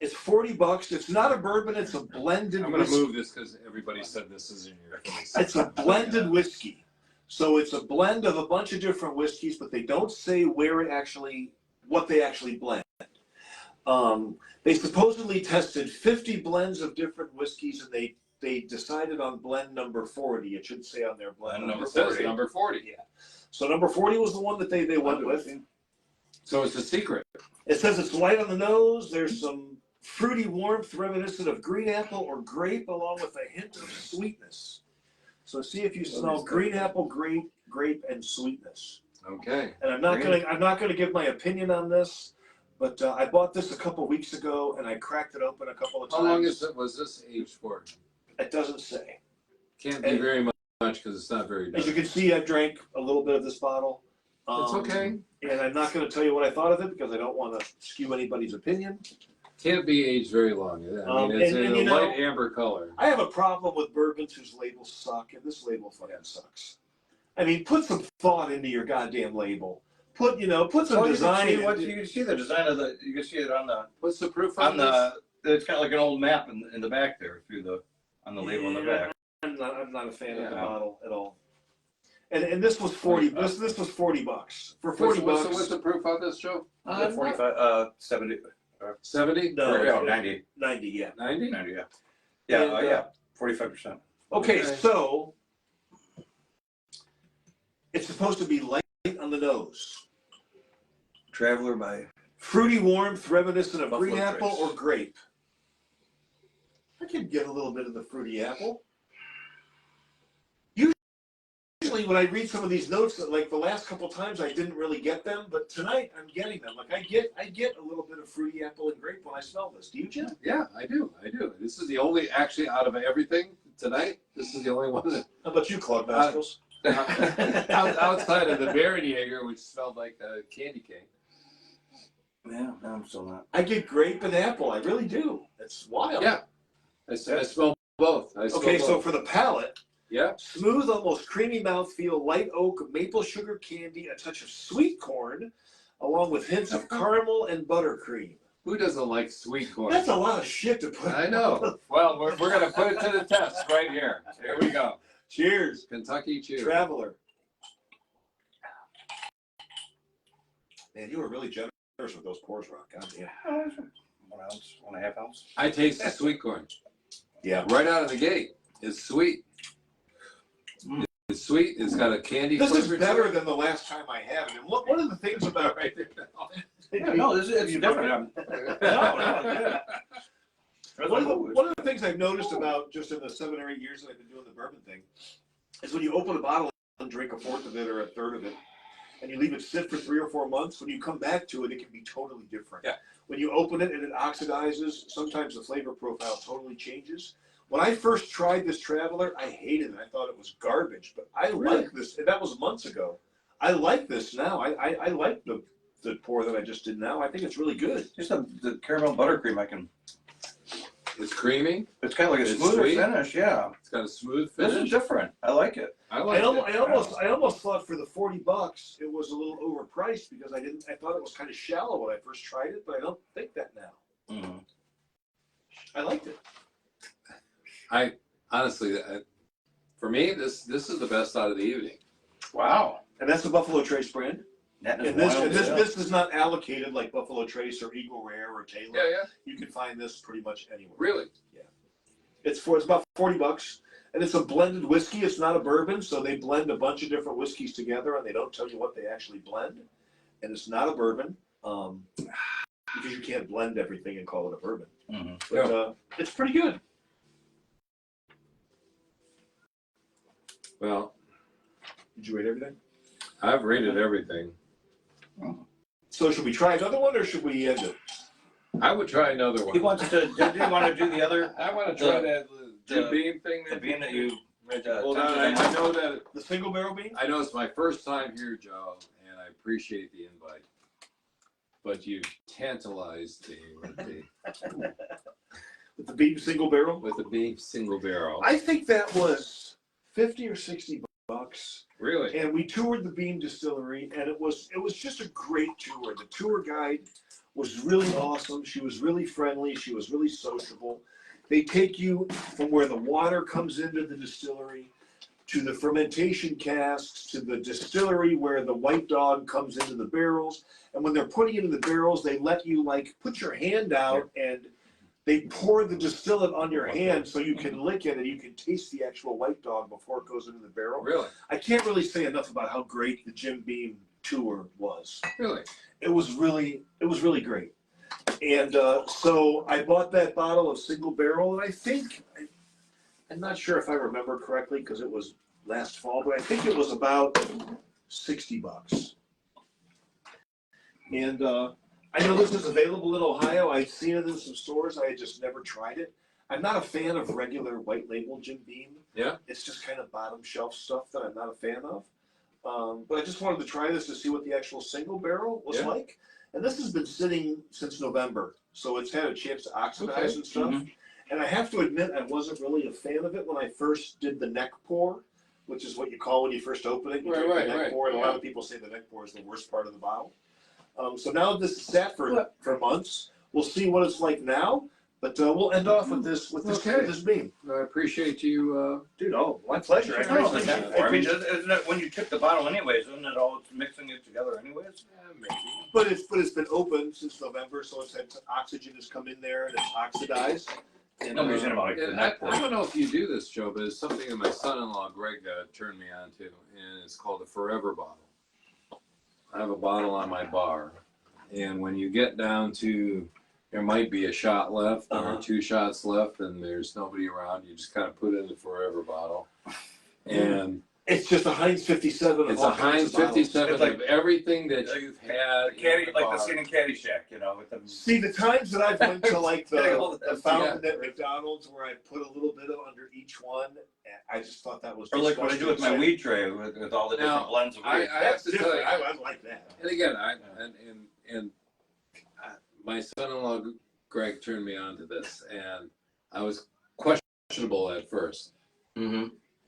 it's $40. It's not a bourbon. It's a blended. I'm going to move this because everybody said this is in your face. It's a blended whiskey. So it's a blend of a bunch of different whiskeys, but they don't say what they actually blend. They supposedly tested 50 blends of different whiskeys, and they decided on blend number 40. It should say on their blend number 40. Number 40. Yeah. So number 40 was the one that they went with. So it's a secret. It says it's light on the nose. There's some fruity warmth reminiscent of green apple or grape, along with a hint of sweetness. So see if you smell green apple, grape, and sweetness. Okay. And I'm not gonna give my opinion on this. But I bought this a couple weeks ago, and I cracked it open a couple of times. How long was this aged for? It doesn't say. Can't be very much because it's not very dark. As you can see, I've drank a little bit of this bottle. It's okay. And I'm not going to tell you what I thought of it because I don't want to skew anybody's opinion. Can't be aged very long. I mean, it's and in a light amber color. I have a problem with bourbons whose labels suck, and this label fucking sucks. I mean, put some thought into your goddamn label. Put some design. You can see the design of the. You can see it on the. What's the proof on this? It's got like an old map in the back there on the label in the back. I'm not a fan of the bottle at all. And this was 40. This was $40 for $40. What's the proof on this, Joe? 45, 70. 70? No, 90. 90, yeah. 90? 90, yeah. Yeah, And, yeah. 45%. Okay, so it's supposed to be light on the nose. Traveler by Fruity warmth, reminiscent of Buffalo green apple Trace. or grape. I could get a little bit of the fruity apple. Usually when I read some of these notes, like the last couple times I didn't really get them, but tonight I'm getting them. Like I get a little bit of fruity apple and grape when I smell this. Do you, Jim? Yeah, I do. This is the only, actually, out of everything tonight, this is the only one that, How about you, Claude Bascos? outside of the Barenjager, which smelled like a candy cane. Yeah, no, I'm still not. I get grape and apple. I really do. It's wild. Yeah, I smell both. Okay, so for the palate, yeah, smooth, almost creamy mouthfeel, light oak, maple sugar candy, a touch of sweet corn, along with hints of caramel and buttercream. who doesn't like sweet corn? That's a lot of shit to put. I know. Well, we're going to put it to the test right here. Here we go. Cheers, Kentucky Cheers. Traveler. Man, you were really generous with those pours, Rock. God damn. 1 ounce, 1.5 ounce. I taste the sweet corn. Yeah. Right out of the gate. It's sweet. It's sweet. It's got a candy This is flavor better to it. than the last time I had it. And one of the things about Right there. Yeah, no, it's different. yeah. One of the things I've noticed about just in the 7 or 8 years that I've been doing the bourbon thing is when you open a bottle and drink a fourth of it or a third of it, and you leave it sit for 3 or 4 months, when you come back to it, it can be totally different. Yeah. When you open it and it oxidizes, sometimes the flavor profile totally changes. When I first tried this Traveler, I hated it. I thought it was garbage, but I like this. And that was months ago. I like this now. I like the pour that I just did now. I think it's really good. Just the caramel buttercream, It's creamy. it's kind of like a It's smoother sweet. finish, yeah. It's got a smooth This finish. is different. I like it. I like I it. almost thought for the $40 it was a little overpriced because I thought it was kind of shallow when I first tried it, but I don't think that now. Mm-hmm. I liked it. I honestly, for me, this is the best out of the evening. Wow. And that's the Buffalo Trace brand. That is And this wild, yeah. this is not allocated like Buffalo Trace or Eagle Rare or Taylor. Yeah. You can find this pretty much anywhere. Really? It's about $40, and it's a blended whiskey. It's not a bourbon, so they blend a bunch of different whiskeys together, and they don't tell you what they actually blend. And it's not a bourbon, because you can't blend everything and call it a bourbon. Mm-hmm. But it's pretty good. Well, Did you rate everything? I've rated everything. So should we try another one, or should we end it? I would try another He one. wants to. Do you want to do the other? I want to try The- that Jim Beam thing. The bean that you. Hold on, I know that. The single barrel bean? I know it's my first time here, Joe, and I appreciate the invite. But you tantalized me With the bean single barrel? with the Beam single barrel. I think that was 50 or 60 bucks. Really? And we toured the Beam Distillery, and it was just a great tour. The tour guide was really awesome. She was really friendly. She was really sociable. They take you from where the water comes into the distillery to the fermentation casks to the distillery where the white dog comes into the barrels. And when they're putting it in the barrels, they let you like put your hand out and they pour the distillate on your hand so you can lick it and you can taste the actual white dog before it goes into the barrel. Really? I can't really say enough about how great the Jim Beam tour was. Really? It was really great. And so I bought that bottle of single barrel, and I think, I'm not sure if I remember correctly because it was last fall, but I think it was about $60. And I know this is available in Ohio. I've seen it in some stores. I had just never tried it. I'm not a fan of regular white label Jim Beam. Yeah. It's just kind of bottom shelf stuff that I'm not a fan of. But I just wanted to try this to see what the actual single barrel was like. And this has been sitting since November, so it's had a chance to oxidize and stuff. And I have to admit, I wasn't really a fan of it when I first did the neck pour, which is what you call when you first open it. You drink the neck pour, and a lot of people say the neck pour is the worst part of the bottle. So now this is sat for months. We'll see what it's like now. But we'll end off with this beam. I appreciate you. Dude, oh, my pleasure. I mean, isn't it when you tip the bottle anyways? Isn't it all mixing it together anyways? Maybe. But it's been open since November, so it's had oxygen has come in there and it's oxidized. And, Nobody's in about the neck I don't know if you do this, Joe, but it's something that my son-in-law Greg turned me on to, and it's called a Forever bottle. I have a bottle on my bar, and when you get down to there might be a shot left or 2 shots left, and there's nobody around, you just kind of put it in the Forever bottle, and it's just a Heinz 57. it's a Heinz 57 like of everything that you've had. Caddy, like the scene in Caddyshack, you know, with the. See, the times that I've went to like the fountain at McDonald's where I put a little bit of under each one, I just thought that was. Or like what I do with my weed tray with all the different blends of weed. I have to tell you, I like that. and again, my son-in-law Greg turned me on to this, and I was questionable at first.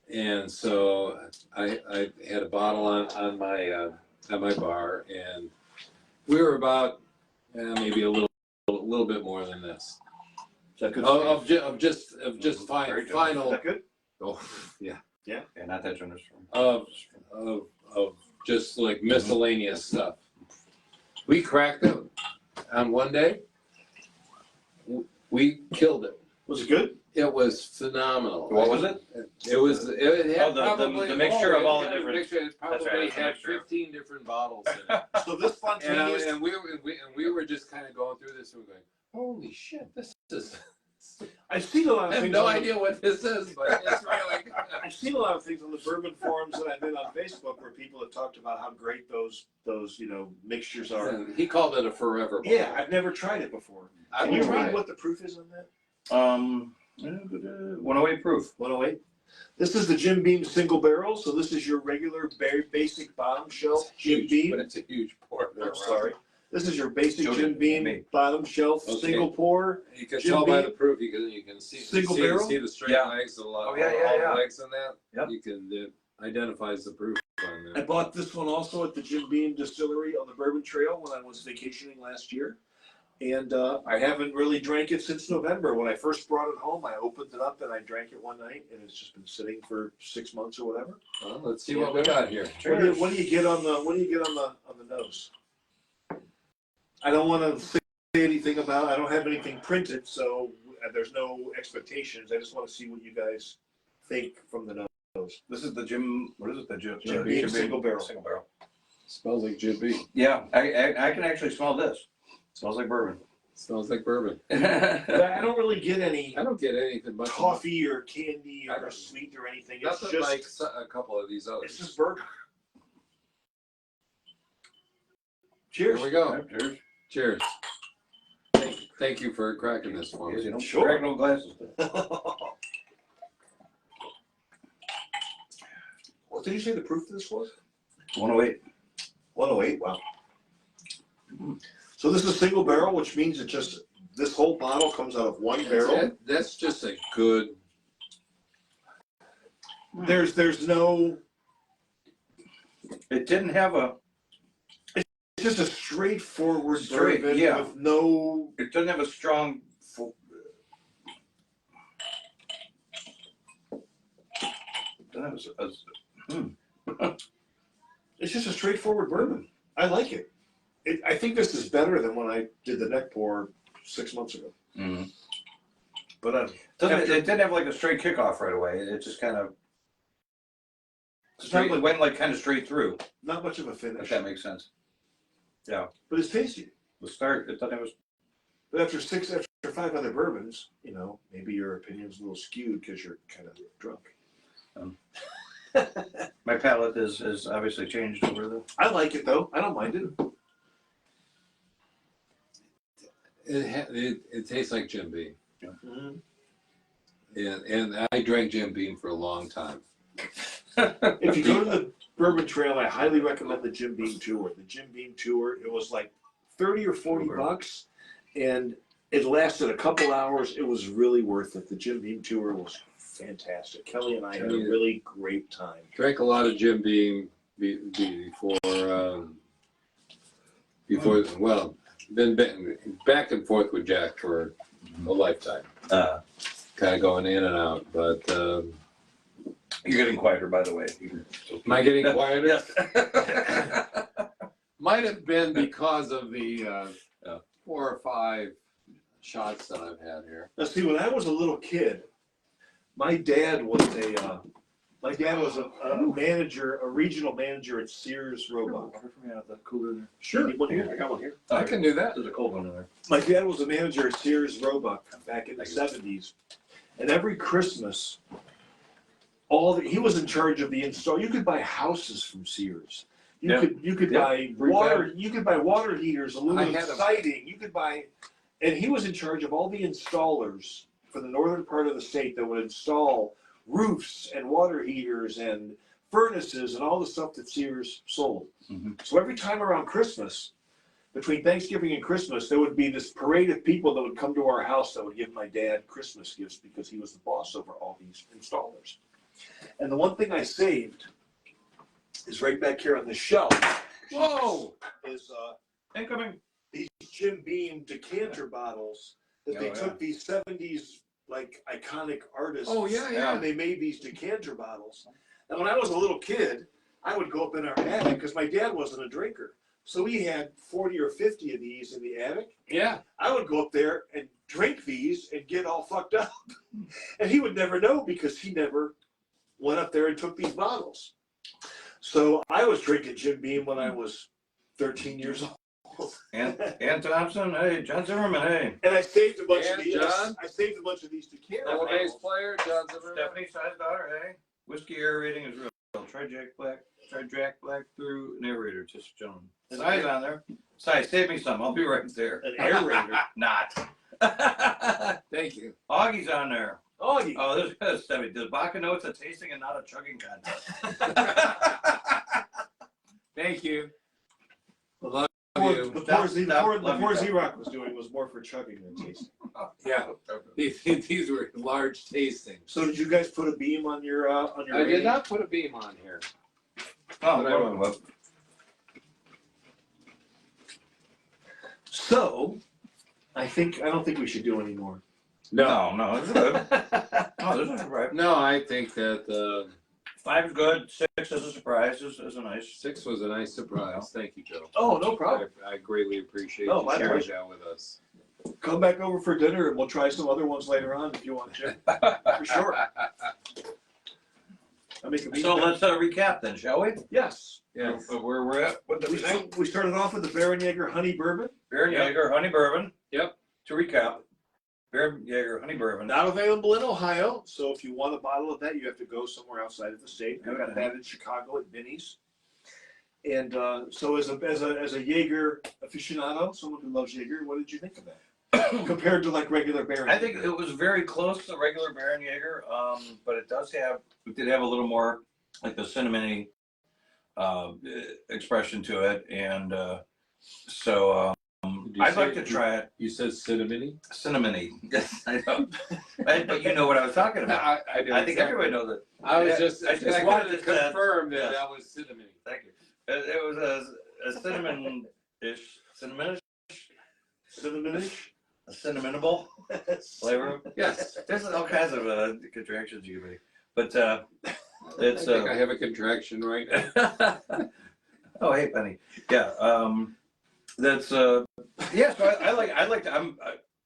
And so I had a bottle on my bar, and we were about maybe a little bit more than this. Is that good? Of just final. Is that good? Oh yeah. Yeah, not that generous. Of just like miscellaneous stuff. We cracked it on one day. We killed it. Was it good? It was phenomenal. What was it? It had the mixture of all the different. It probably had 15 different bottles in it. So this spontaneous. and we were just kind of going through this and we're going, holy shit, this is. I've seen a lot of I have things. no idea what this is, but it's really. I've seen a lot of things on the bourbon forums that I've been on Facebook where people have talked about how great those mixtures are. And he called it a Forever bottle. Yeah, I've never tried it before. Can you read what the proof is on that? 108 proof. 108. This is the Jim Beam single barrel, so this is your regular, very basic bottom shelf Jim Beam. But it's a huge pour. I'm sorry. This is your basic Jim Beam bottom shelf single pour. You can tell by the proof. You can see single barrel. See the straight legs, all the legs in that. Yep. You can identifies the proof on I there. bought this one also at the Jim Beam distillery on the Bourbon Trail when I was vacationing last year. And I haven't really drank it since November. When I first brought it home, I opened it up and I drank it one night, and it's just been sitting for 6 months or whatever. Well, let's see what we got here. What do you get on the nose? I don't want to say anything about. I don't have anything printed, so there's no expectations. I just want to see what you guys think from the nose. This is the Jim. What is it? The Jim Beam single barrel. Single barrel. Smells like Jim Beam. Yeah, I can actually smell this. Smells like bourbon. Smells like bourbon. But I don't really get any. I don't get anything but coffee or candy or sweet or anything. It's nothing just like a couple of these others. It's just bourbon. Cheers. Here we go. Cheers. Cheers. Thank you for cracking this for me. Sure. Crack no glasses. What did you say the proof of this was? 108. 108. Wow. So this is a single barrel, which means it just this whole bottle comes out of one barrel. That's just a good. There's no. It didn't have a. It's just a straightforward bourbon with no. It doesn't have a strong. It's just a straightforward bourbon. I like it. I think this is better than when I did the neck pour 6 months ago. Mm-hmm. But it didn't have like a straight kickoff right away. It just kind of went like kind of straight through. Not much of a finish. If that makes sense. Yeah. But it's tasty. The start, it doesn't have. But after 5 other bourbons, maybe your opinion's a little skewed because you're kind of drunk. My palate is obviously changed over the. I like it though. I don't mind it. It tastes like Jim Beam. Mhm. And I drank Jim Beam for a long time. If you go to the Bourbon Trail, I highly recommend the Jim Beam tour. The Jim Beam tour, it was like 30 or 40 bucks, and it lasted a couple hours. It was really worth it. The Jim Beam tour was fantastic. Kelly and I had a really great time. Drank a lot of Jim Beam before, well, been back and forth with Jack for a lifetime. Kind of going in and out, but You're getting quieter, by the way. am I getting quieter? Yes. Might have been because of the 4 or 5 shots that I've had here. Now, see, when I was a little kid, my dad was a manager, a regional manager at Sears Roebuck. Sure. Need one here? I got one here. I can do that. There's a cold one in there. My dad was a manager at Sears Roebuck back in the 70s, and every Christmas, he was in charge of the install. You could buy houses from Sears. You could buy water. You could buy water heaters, aluminum siding. You could buy, and he was in charge of all the installers for the northern part of the state that would install roofs and water heaters and furnaces and all the stuff that Sears sold. Mm-hmm. So every time around Christmas, between Thanksgiving and Christmas, there would be this parade of people that would come to our house that would give my dad Christmas gifts because he was the boss over all these installers. And the one thing I saved is right back here on the shelf. Whoa! Is Incoming. these Jim Beam decanter bottles that they took these 70s like iconic artists. Oh, yeah. And they made these decanter bottles. And when I was a little kid, I would go up in our attic because my dad wasn't a drinker. So we had 40 or 50 of these in the attic. Yeah. I would go up there and drink these and get all fucked up. And he would never know because he never went up there and took these bottles. So I was drinking Jim Beam when I was 13 years old. Ann Thompson, hey, John Zimmerman, hey. And I saved a bunch And of these. John? I saved a bunch of these decanter Double bass bottles. player, John Zimmerman. Stephanie Size daughter, hey. Whiskey aerating is real. Try Jack Black through an aerator, just gentlemen. Size on there. Size, save me some. I'll be right there. An aerator. Not. Thank you. Augie's on there. Augie. Oh, there's Steffi. Does Baca know it's a tasting and not a chugging contest? Thank you. Love The pour Love you, Eroc was doing was more for chugging than tasting. Yeah. These were large tastings. So did you guys put a beam on your I rating? did not put a beam on here. Oh, But I will. So I don't think we should do any more. No, this is good. Oh, this is right. No, I think that 5 is good. 6 is a surprise. Is a nice. 6 was a nice surprise. Thank you, Joe. Oh, no problem. I greatly appreciate No, you my sharing pleasure. that with us. Come back over for dinner and we'll try some other ones later on if you want to. For sure. I'll make a beam. So let's recap then, shall we? Yes. Yes. Where we're at. What did we say? We started off with the Barenjager Honey Bourbon. Barenjager Honey Bourbon. Yep. To recap, Barenjager Honey Bourbon. Not available in Ohio, so if you want a bottle of that, you have to go somewhere outside of the state. We got that in Chicago at Binny's. And so as a Jaeger aficionado, someone who loves Jaeger, what did you think of that? Compared to like regular Barenjager? I think it was very close to the regular Barenjager, but it did have a little more like the cinnamony expression to it, and so I'd like to try it. You said cinnamony? Cinnamony, yes, I know. But you know what I was talking about. I do. I think everybody knows it. I was just, I I just just wanted to could've said- confirm that yes. that was cinnamony. Thank you. It was a cinnamon-ish, cinnamonish, a cinnamonable flavor. Yes. There's all kinds of contractions you can make, but it's. I think I have a contraction right now. Oh, hey, Benny. Yeah. That's yeah. So I like to.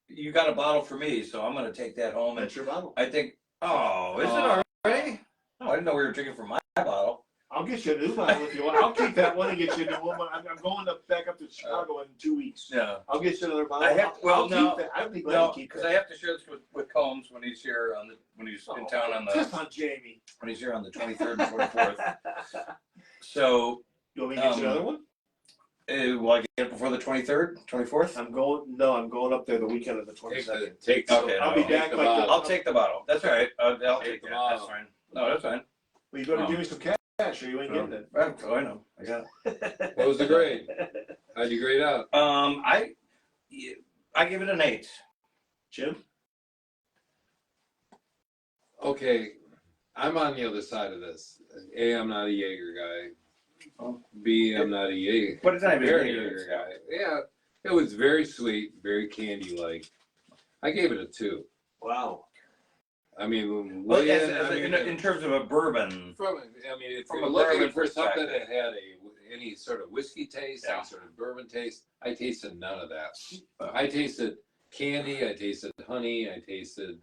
You got a bottle for me, so I'm gonna take that home. And That's your bottle. I think. Oh, is it already? Oh, I didn't know we were drinking from my bottle. I'll get you a new bottle if you want. I'll keep that one and get you a new one. I'm going back up to Chicago in 2 weeks. Yeah. I'll get you another bottle. I have. Well, no. I'd be glad No, to keep because that. I have to share this with Combs when he's here when he's in town on Just the on Jamie. when he's here on the 23rd and 24th. So You want me to get you another one? Will I get it before the 23rd, 24th? I'm going up there the weekend of the 22nd. Okay, I'll be back like I'll take the bottle. That's all right. I'll take the that. bottle. That's fine. No, that's fine. Well, you better give me some cash or you ain't getting it. Oh, I know. I got it. What was the grade? How'd you grade out? I give it an 8. Jim? Okay, I'm on the other side of this. A, I'm not a Jaeger guy. Oh. B, I'm not a Jaeger. But it's not even Very Jaeger. Jaeger guy. Yeah, it was very sweet, very candy-like. I gave it a 2. Wow. I mean, Well, in in terms of a bourbon. If From you're a looking bourbon for something perspective. that had any sort of whiskey taste, Yeah. any sort of bourbon taste, I tasted none of that. I tasted candy, I tasted honey, I tasted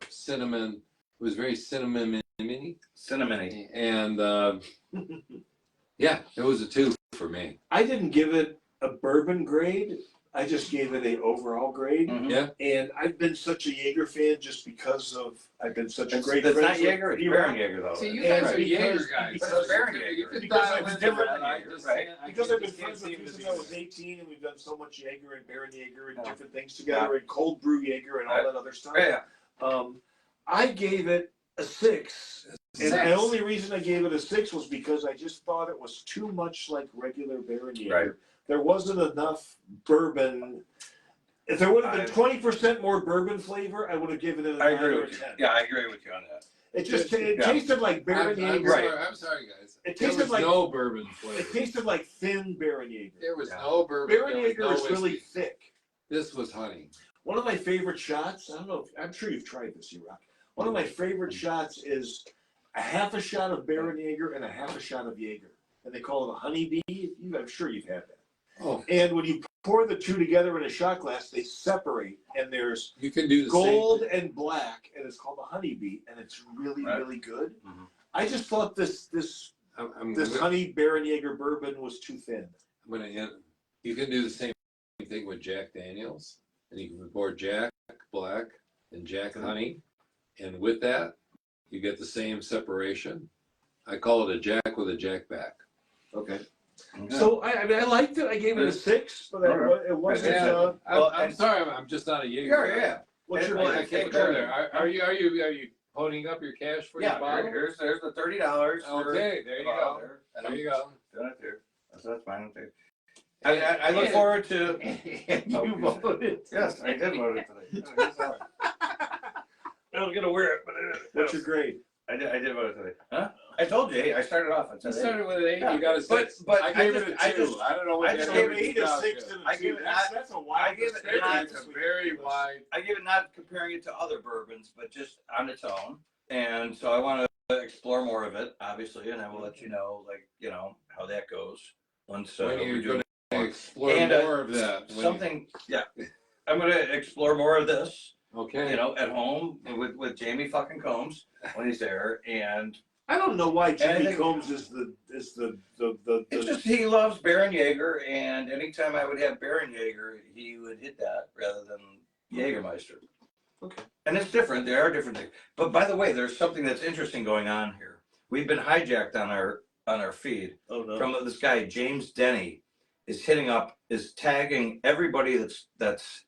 cinnamon. It was very cinnamon-y. Cinnamony. And yeah, it was a 2 for me. I didn't give it a bourbon grade. I just gave it a overall grade. Mhm. Yeah. And I've been such a Jaeger fan just because I've been such a It's great not friend. Jaeger, it's Barenjager though. See, you And guys are because- Jaeger guys. because- It's Barenjager. You could Because dial I've been into different that. than I Jaeger, just right? can't- I Because just I've been can't friends with seem you to since do I was that. 18 and we've done so much Jaeger and Barenjager and Yeah. different things together and cold brew Jaeger and all that other stuff. Yeah. I gave it a 6. And the 6. only reason I gave it a 6 was because I just thought it was too much like regular Barenjager. Right. There wasn't enough bourbon. If there would have been 20% more bourbon flavor, I would have given it a I 9 agree or a with you. 10. Yeah, I agree with you on that. It just Yeah. tasted like I'm Barenjager. sorry, guys. It There tasted was like- no bourbon It flavor. tasted like thin Barenjager. There was Yeah. no bourbon. There was Barenjager no is really whiskey. thick. This was honey. One of my favorite shots, I don't know, I'm sure you've tried this, Eroc. One of my favorite shots is a half a shot of Barenjager and a half a shot of Jaeger. And they call it a honeybee. I'm sure you've had that. Oh, And when you pour the two together in a shot glass, they separate. And there's you can do the gold same. and black, and it's called a honeybee, and it's really, Right. really good. Mhm. I just thought this I'm honey Barenjager bourbon was too thin. gonna end. You can do the same thing with Jack Daniels, and you can pour Jack Black and Jack Honey, and with that, you get the same separation. I call it a Jack with a Jack back. Okay. Yeah. So I mean, I liked it. I gave it a 6, but it wasn't. Yeah, Well, I'm sorry, I'm just not a Jaeger. Yeah. What's your I name? can't go there. Are you phoning up your cash for your Yeah, bottle? there's the $30. Okay, there you go. There you go. There. That's fine. Okay. I look forward to. You voted. Yes, I did vote it today. I was gonna wear it, but What's your grade? I did vote it today. Huh? I told you, I started off at You 10. started with an 8, Yeah. you got a 6. But I gave it a 2. I just- I don't know what I that just I gave gave is. it a 6 and I a gave 2. it That's a wild. I gave it disparity. It's a very wide. I give it not comparing it to other bourbons, but just on its own. And so I want to explore more of it, obviously, and I will let you know, how that goes once When we you're do going to explore And, more of that. when you- something. Yeah, I'm going to explore more of this, Okay. at home with Jamie fucking Combs when he's there, and I don't know why I Jimmy think- Combs is the it's just he loves Barenjager, and anytime I would have Barenjager, he would hit that rather than Jägermeister. Okay. And it's different. There are different things. But by the way, there's something that's interesting going on here. We've been hijacked on our feed Oh no. from this guy James Denny is tagging everybody that's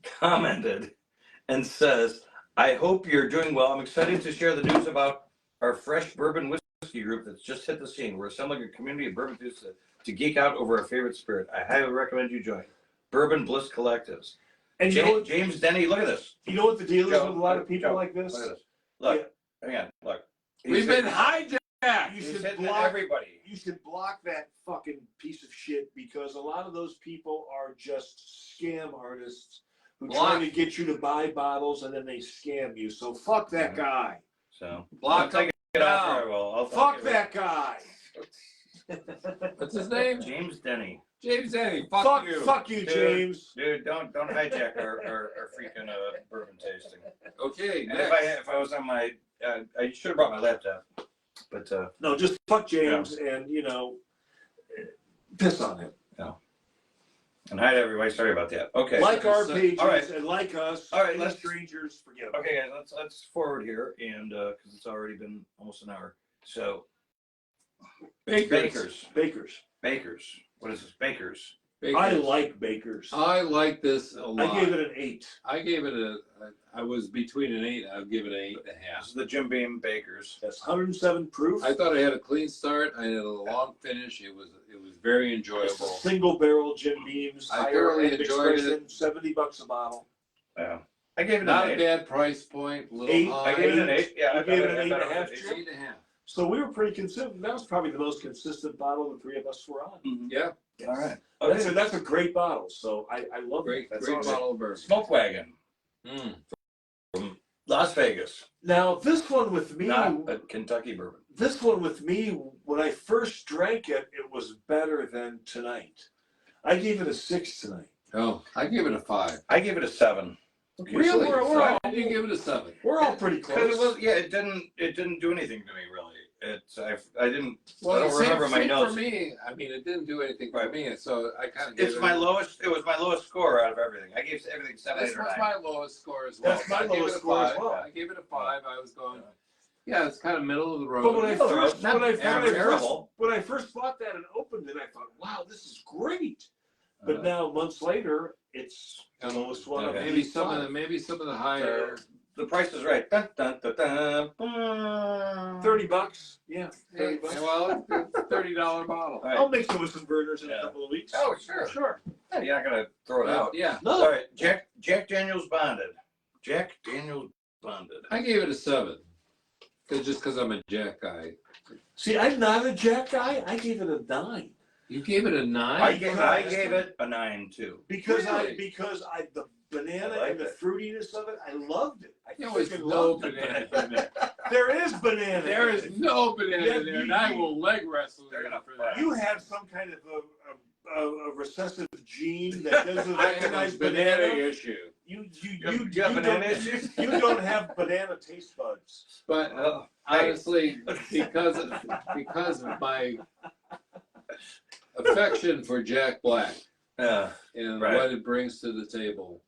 commented and says, "I hope you're doing well. I'm excited to share the news about our fresh bourbon whiskey group that's just hit the scene. We're assembling a community of bourbon enthusiasts to geek out over our favorite spirit. I highly recommend you join. Bourbon Bliss Collectives." And you know what? James Denny, look at this. You know what the deal is Joe, with a lot of people Joe, like this? Look at this. Look, again, look. We've been hijacked. You He's should hitting block. everybody. You should block that fucking piece of shit because a lot of those people are just scam artists who Block. try to get you to buy bottles and then they scam you. So fuck that guy. So Block I'll take it off very well. I'll Fuck it. that guy. What's his name? James Denny. James Denny. Fuck you. Fuck you, Dude. James. Dude, don't hijack our freaking bourbon tasting. Okay, And next. if I was on my, I should have brought my laptop, but No, just fuck James and piss on him. and hi to everybody. Sorry about that. Okay. Like our so- pages all right. and like us. All right, Any let's- strangers, forget about Okay, guys, let's forward here, and because it's already been almost an hour. So Bakers. it. Bakers. Bakers. What is this? Bakers. I like Baker's. I like this a lot. I gave it an 8. I gave it I was between an 8. I'd give it an 8.5. This is the Jim Beam Bakers. That's 107 proof. I thought I had a clean start. I had a long finish. It was very It's enjoyable. single barrel Jim Beams. I higher thoroughly end enjoyed expression, $70 a bottle. Yeah. I gave it Not an a 8. bad price point. A little 8. high. I gave it an 8. Yeah, You gave it an I thought 8.5, was Jim? 8.5. So we were pretty consistent. That was probably the most consistent bottle the three of us were on. Mhm. Yeah, Yes. All right. That's a great bottle. So I love great, it. That's great awesome. bottle of bourbon. Smokewagon, Mm. Las Vegas, Now this one with me, not a Kentucky bourbon. when I first drank it, it was better than tonight. I gave it a 6 tonight. Oh, I gave it a 5. I gave it a 7. Okay, Really? So we're Why all, did you give it a 7? we're all pretty Because close. it didn't do anything to me really. I didn't. Well, I don't same remember my notes. for me. I mean, it didn't do anything for Right. me, so I kind of gave It's it. my lowest. It was my lowest score out of everything. I gave everything 7, This 8, or was 9. my lowest score as well. That's my I gave lowest it a score as 5. well. I gave it a 5. I was going. Yeah, it's kind of middle of the road. But when I Middle of the first road, not terrible. when I first bought that and opened it, I thought, wow, this is great. But now months later, it's the lowest one. Okay. of maybe these some of five. the higher. The price is right. Dun, dun, dun, dun, dun. $30. Yeah, Hey, $30. well, it's a $30 bottle. All right. I'll make some with some burgers in Yeah. a couple of weeks. Oh, sure. Sure. Yeah, you're not gonna throw it out. Yeah, No. All right, Jack Daniel's Bonded. Jack Daniel's Bonded. I gave it a 7. Just because I'm a Jack guy. See, I'm not a Jack guy. I gave it a 9 You gave it a 9? I gave it a 9 too. because Really? the banana I like and the it. fruitiness of it, I loved it. I There was freaking no loved it. banana in there. There is banana. There in is it. no banana Yeah, in there, and I will leg wrestle They're you gonna for that. You have some kind of a recessive gene that doesn't I have recognize a banana banana. issue. You have banana don't, issues? you don't have banana taste buds. But Oh, hey. honestly, because of my affection for Jack Black Yeah, and Right. what it brings to the table,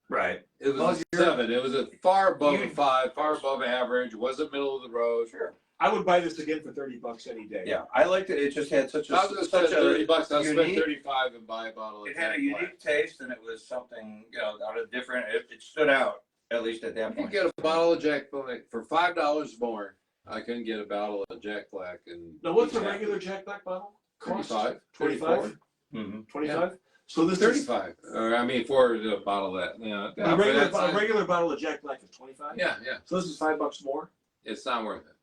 right. it was Well, a you're- 7. It was a far above You- a 5, far above average. Wasn't middle of the road. Sure. I would buy this again for $30 any day. Yeah, I liked it. It just had such If I was a gonna spend $30. I'll spend unique- 35 and buy a bottle of It had Jack a unique Black. taste, and it was something out of different. It stood out at least at I that can point. get a bottle of Jack Black for $5 more. I can get a bottle of Jack Black and. Now, what's a be happy. regular Jack Black bottle? Cost? 25, 25? Mm-hmm. 25? So this is 35, or I mean, for a bottle of that. Yeah, a regular, for that size- regular bottle of Jack Black is 25. Yeah. So this is $5 more. It's not worth it.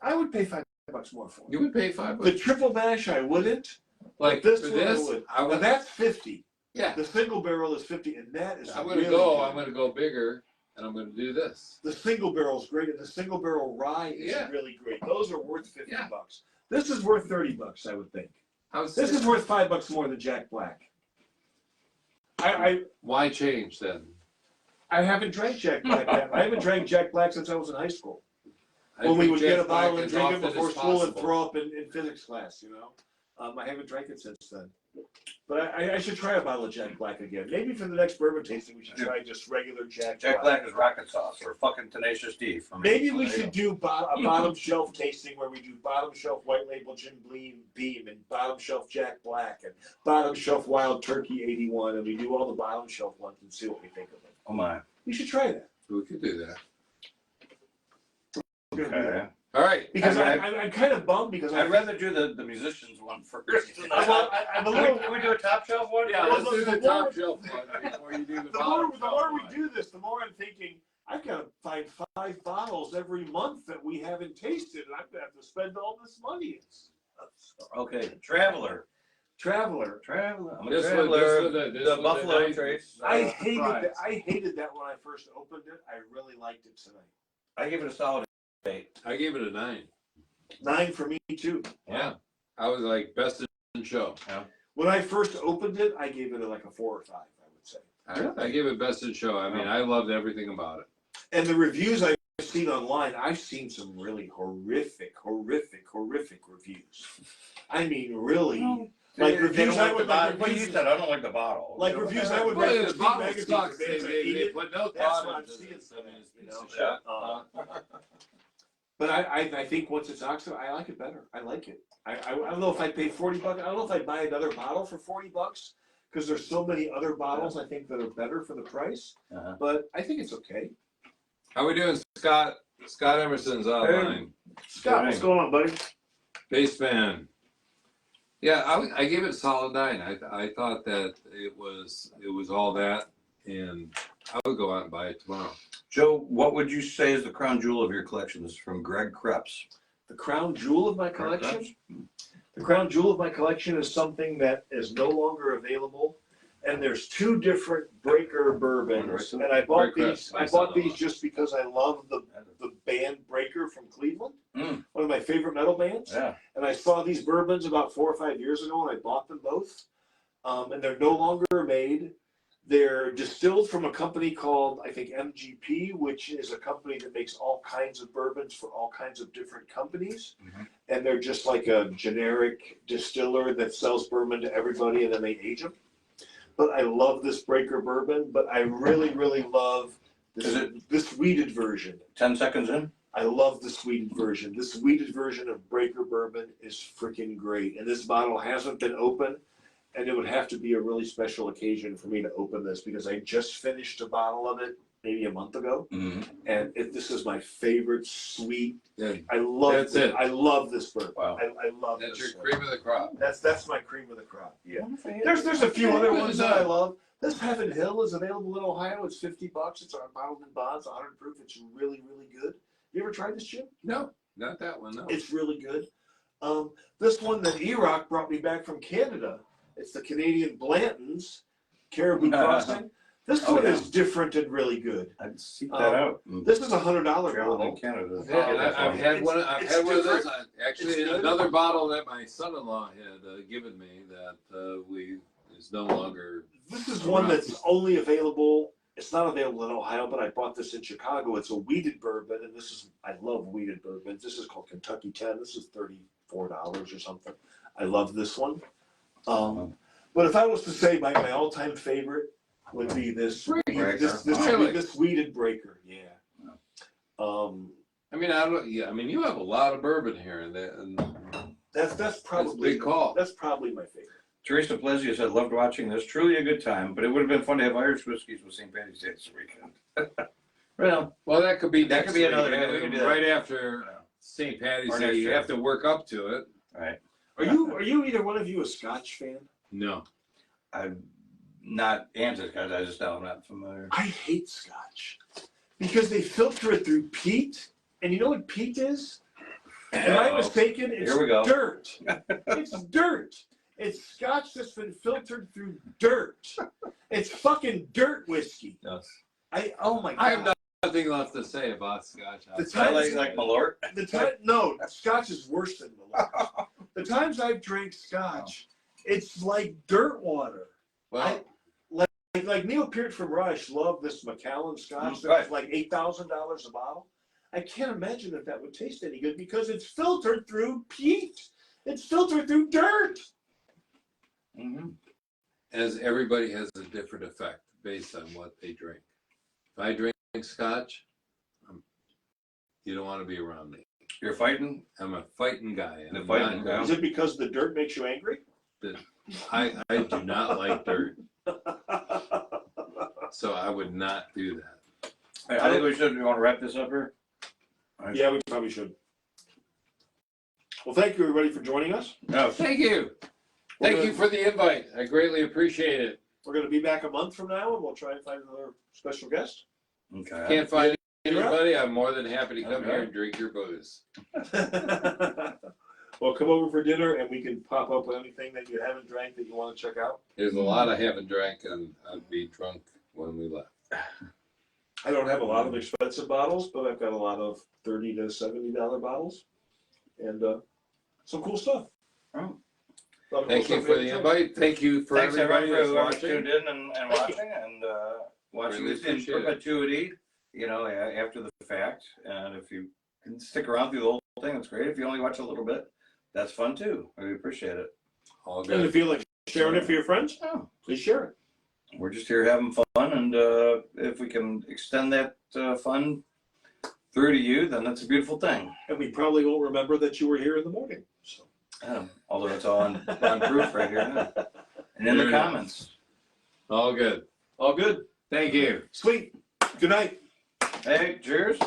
I would pay $5 more for it. You would pay $5. The triple mash I wouldn't. Like this for one I this, would. I Now would. that's 50. Yeah, The single barrel is 50, and that is I'm really gonna go. good. I'm gonna go bigger, and I'm gonna do this. The single barrel is great, and the single barrel rye is Yeah. really great. Those are worth $50. Yeah. This is worth $30, I would think. This This is worth $5 more than Jack Black. I Why change then? haven't drank Jack Black yet. I haven't drank Jack Black since I was in high school. I When we drink would get Jack a bottle Black and as drink it often before as school and possible. throw up in physics class, I haven't drank it since then. But I should try a bottle of Jack Black again. Maybe for the next bourbon tasting, we should try just regular Jack Jack Black is rocket sauce or fucking Tenacious D for me. Maybe So we there you should go. do a bottom shelf tasting where we do bottom shelf white label Jim Beam and bottom shelf Jack Black and bottom shelf Wild Turkey 81, and we do all the bottom shelf ones and see what we think of them. Oh my. We should try that. We could do that. We're gonna do that. Okay. All right. Because I'd- I'm kind of bummed because I'd rather do the musicians one first. I'm a little. Can we do a top shelf one? Yeah, Well, let's do the the more- top shelf one before you do the The bottom more shelf we one. do this, the more I'm thinking I've got to find 5 bottles every month that we haven't tasted, and I'm gonna have to spend all this money. Okay, Traveler. Traveler. Traveler. I'm a This one- Traveler. this the one, Buffalo nice, Trace. I fries. hated that when I first opened it. I really liked it tonight. I give it a solid 8. I gave it a 9. 9 for me too. Yeah. I was like best in show. When I first opened it, I gave it like a 4 or 5. I would say. I gave it best in show. I mean, I loved everything about it. And the reviews I've seen online, I've seen some really horrific reviews. I mean, really. Like reviews I would like. What you said, I don't like the bottle. Like reviews I would Well, write the for Steve bottle Magazine sucks. for bands I They hated. put no That's thought what I'm into seeing this. I mean, it's a piece of Yeah. shit. But I think once it's oxidized, I like it better. I like it. I don't know if I'd pay $40. I don't know if I'd buy another bottle for $40 because there's so many other bottles I think that are better for the price. But I think it's okay. How we doing, Scott? Scott Emerson's online. Scott, what's going on, buddy? Bass fan. Yeah, I gave it a solid 9. I thought that it was all that, and I would go out and buy it tomorrow. Joe, what would you say is the crown jewel of your collection? This is from Greg Krebs. The crown jewel of my collection? The crown jewel of my collection is something that is no longer available. And there's 2 different Breaker bourbons. And I bought these just because I love the band Breaker from Cleveland. One of my favorite metal bands. Yeah. And I saw these bourbons about 4 or 5 years ago and I bought them both. And they're no longer made. They're distilled from a company called, I think, MGP, which is a company that makes all kinds of bourbons for all kinds of different companies. And they're just like a generic distiller that sells bourbon to everybody and then they age them. But I love this Breaker bourbon, but I really, really love this wheated version. 10 seconds in? I love this wheated version. This wheated version of Breaker bourbon is freaking great. And this bottle hasn't been opened. And it would have to be a really special occasion for me to open this because I just finished a bottle of it maybe a month ago. And this is my favorite sweet. I love it. I love this bourbon. Wow. I love That's this your cream of the crop. That's my cream of the crop. Yeah. There's a few other ones that I love. This Heaven Hill is available in Ohio. It's $50. It's bottled in bonds, 100 proof. It's really, really good. You ever tried this, Jim? No, not that one. No. It's really good. This one that Eroc brought me back from Canada. It's the Canadian Blanton's Caribou Crossing. This one is different and really good. I'd seek that out. This is $100 Travel bottle. in Canada. I've had one. I've had one of those. Actually, It's good. another bottle that my son-in-law had given me that is no longer. This is one that's only available. It's not available in Ohio, but I bought this in Chicago. It's a wheated bourbon, and I love wheated bourbons. This is called Kentucky 10. This is $34 or something. I love this one. But if I was to say my all-time favorite would be this wheated Breaker. Yeah. I mean, you have a lot of bourbon here, and That's probably a big call. That's probably my favorite. Teresa Plezia said, loved watching this. Truly a good time, but it would have been fun to have Irish whiskeys with St. Patty's Day this weekend. Well, that could be That could be another. We can do that. right after St. Patty's Day. You have to work up to it. Right. Are you either one of you a Scotch fan? No. I'm not anti-Scotch. I just know I'm not familiar. I hate Scotch because they filter it through peat, and you know what peat is? Am I mistaken? It's Here we go. dirt. It's dirt. It's Scotch that's been filtered through dirt. It's fucking dirt whiskey. Yes. Oh my God. I have nothing left to say about Scotch. I like Malort. No, Scotch is worse than Malort. The times I've drank Scotch, it's like dirt water. Well, Like Neil Peart from Rush loved this Macallan Scotch that was like $8,000 a bottle. I can't imagine that would taste any good because it's filtered through peat. It's filtered through dirt. as everybody has a different effect based on what they drink. If I drink Scotch, you don't want to be around me. You're fighting? I'm a fighting guy. And Is it because the dirt makes you angry? I do not like dirt. So I would not do that. I think we should. You want to wrap this up here? Right. Yeah, we probably should. Well, thank you everybody for joining us. No. Thank you. Thank you for the invite. I greatly appreciate it. We're going to be back a month from now, and we'll try and find another special guest. Okay. Can't find anybody. I'm more than happy to come here and drink your booze. Well, come over for dinner, and we can pop up anything that you haven't drank that you want to check out. There's a lot I haven't drank, and I'd be drunk when we left. I don't have a lot of expensive bottles, but I've got a lot of $30 to $70 bottles, and some cool stuff. Oh. Thank you for the invite. Thank you for everybody whoever that's watching. tuned in and watching and watching Really this in appreciate it. perpetuity. You know, after the fact. And if you can stick around through the whole thing, that's great. If you only watch a little bit, that's fun too. We appreciate it. All And if good. you feel like sharing it for your friends, please share it. We're just here having fun, and if we can extend that fun through to you, then that's a beautiful thing. And we probably won't remember that you were here in the morning, so. Although it's all on proof right here now. And in the comments. All good. All good? Thank you. Sweet. Good night. Hey, cheers.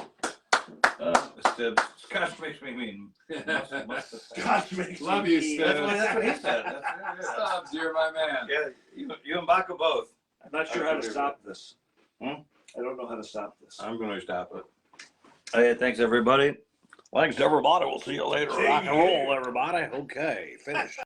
Scotch makes me mean. Gosh, makes Love me you, mean. Steve. That's what he said. Stubbs, you're my man. Yeah, you and Baca both. I'm not sure how to stop this. Hmm? I don't know how to stop this. I'm going to stop it. Hey, thanks everybody. Thanks everybody. We'll see you later. Rock and roll, everybody. Okay, finished.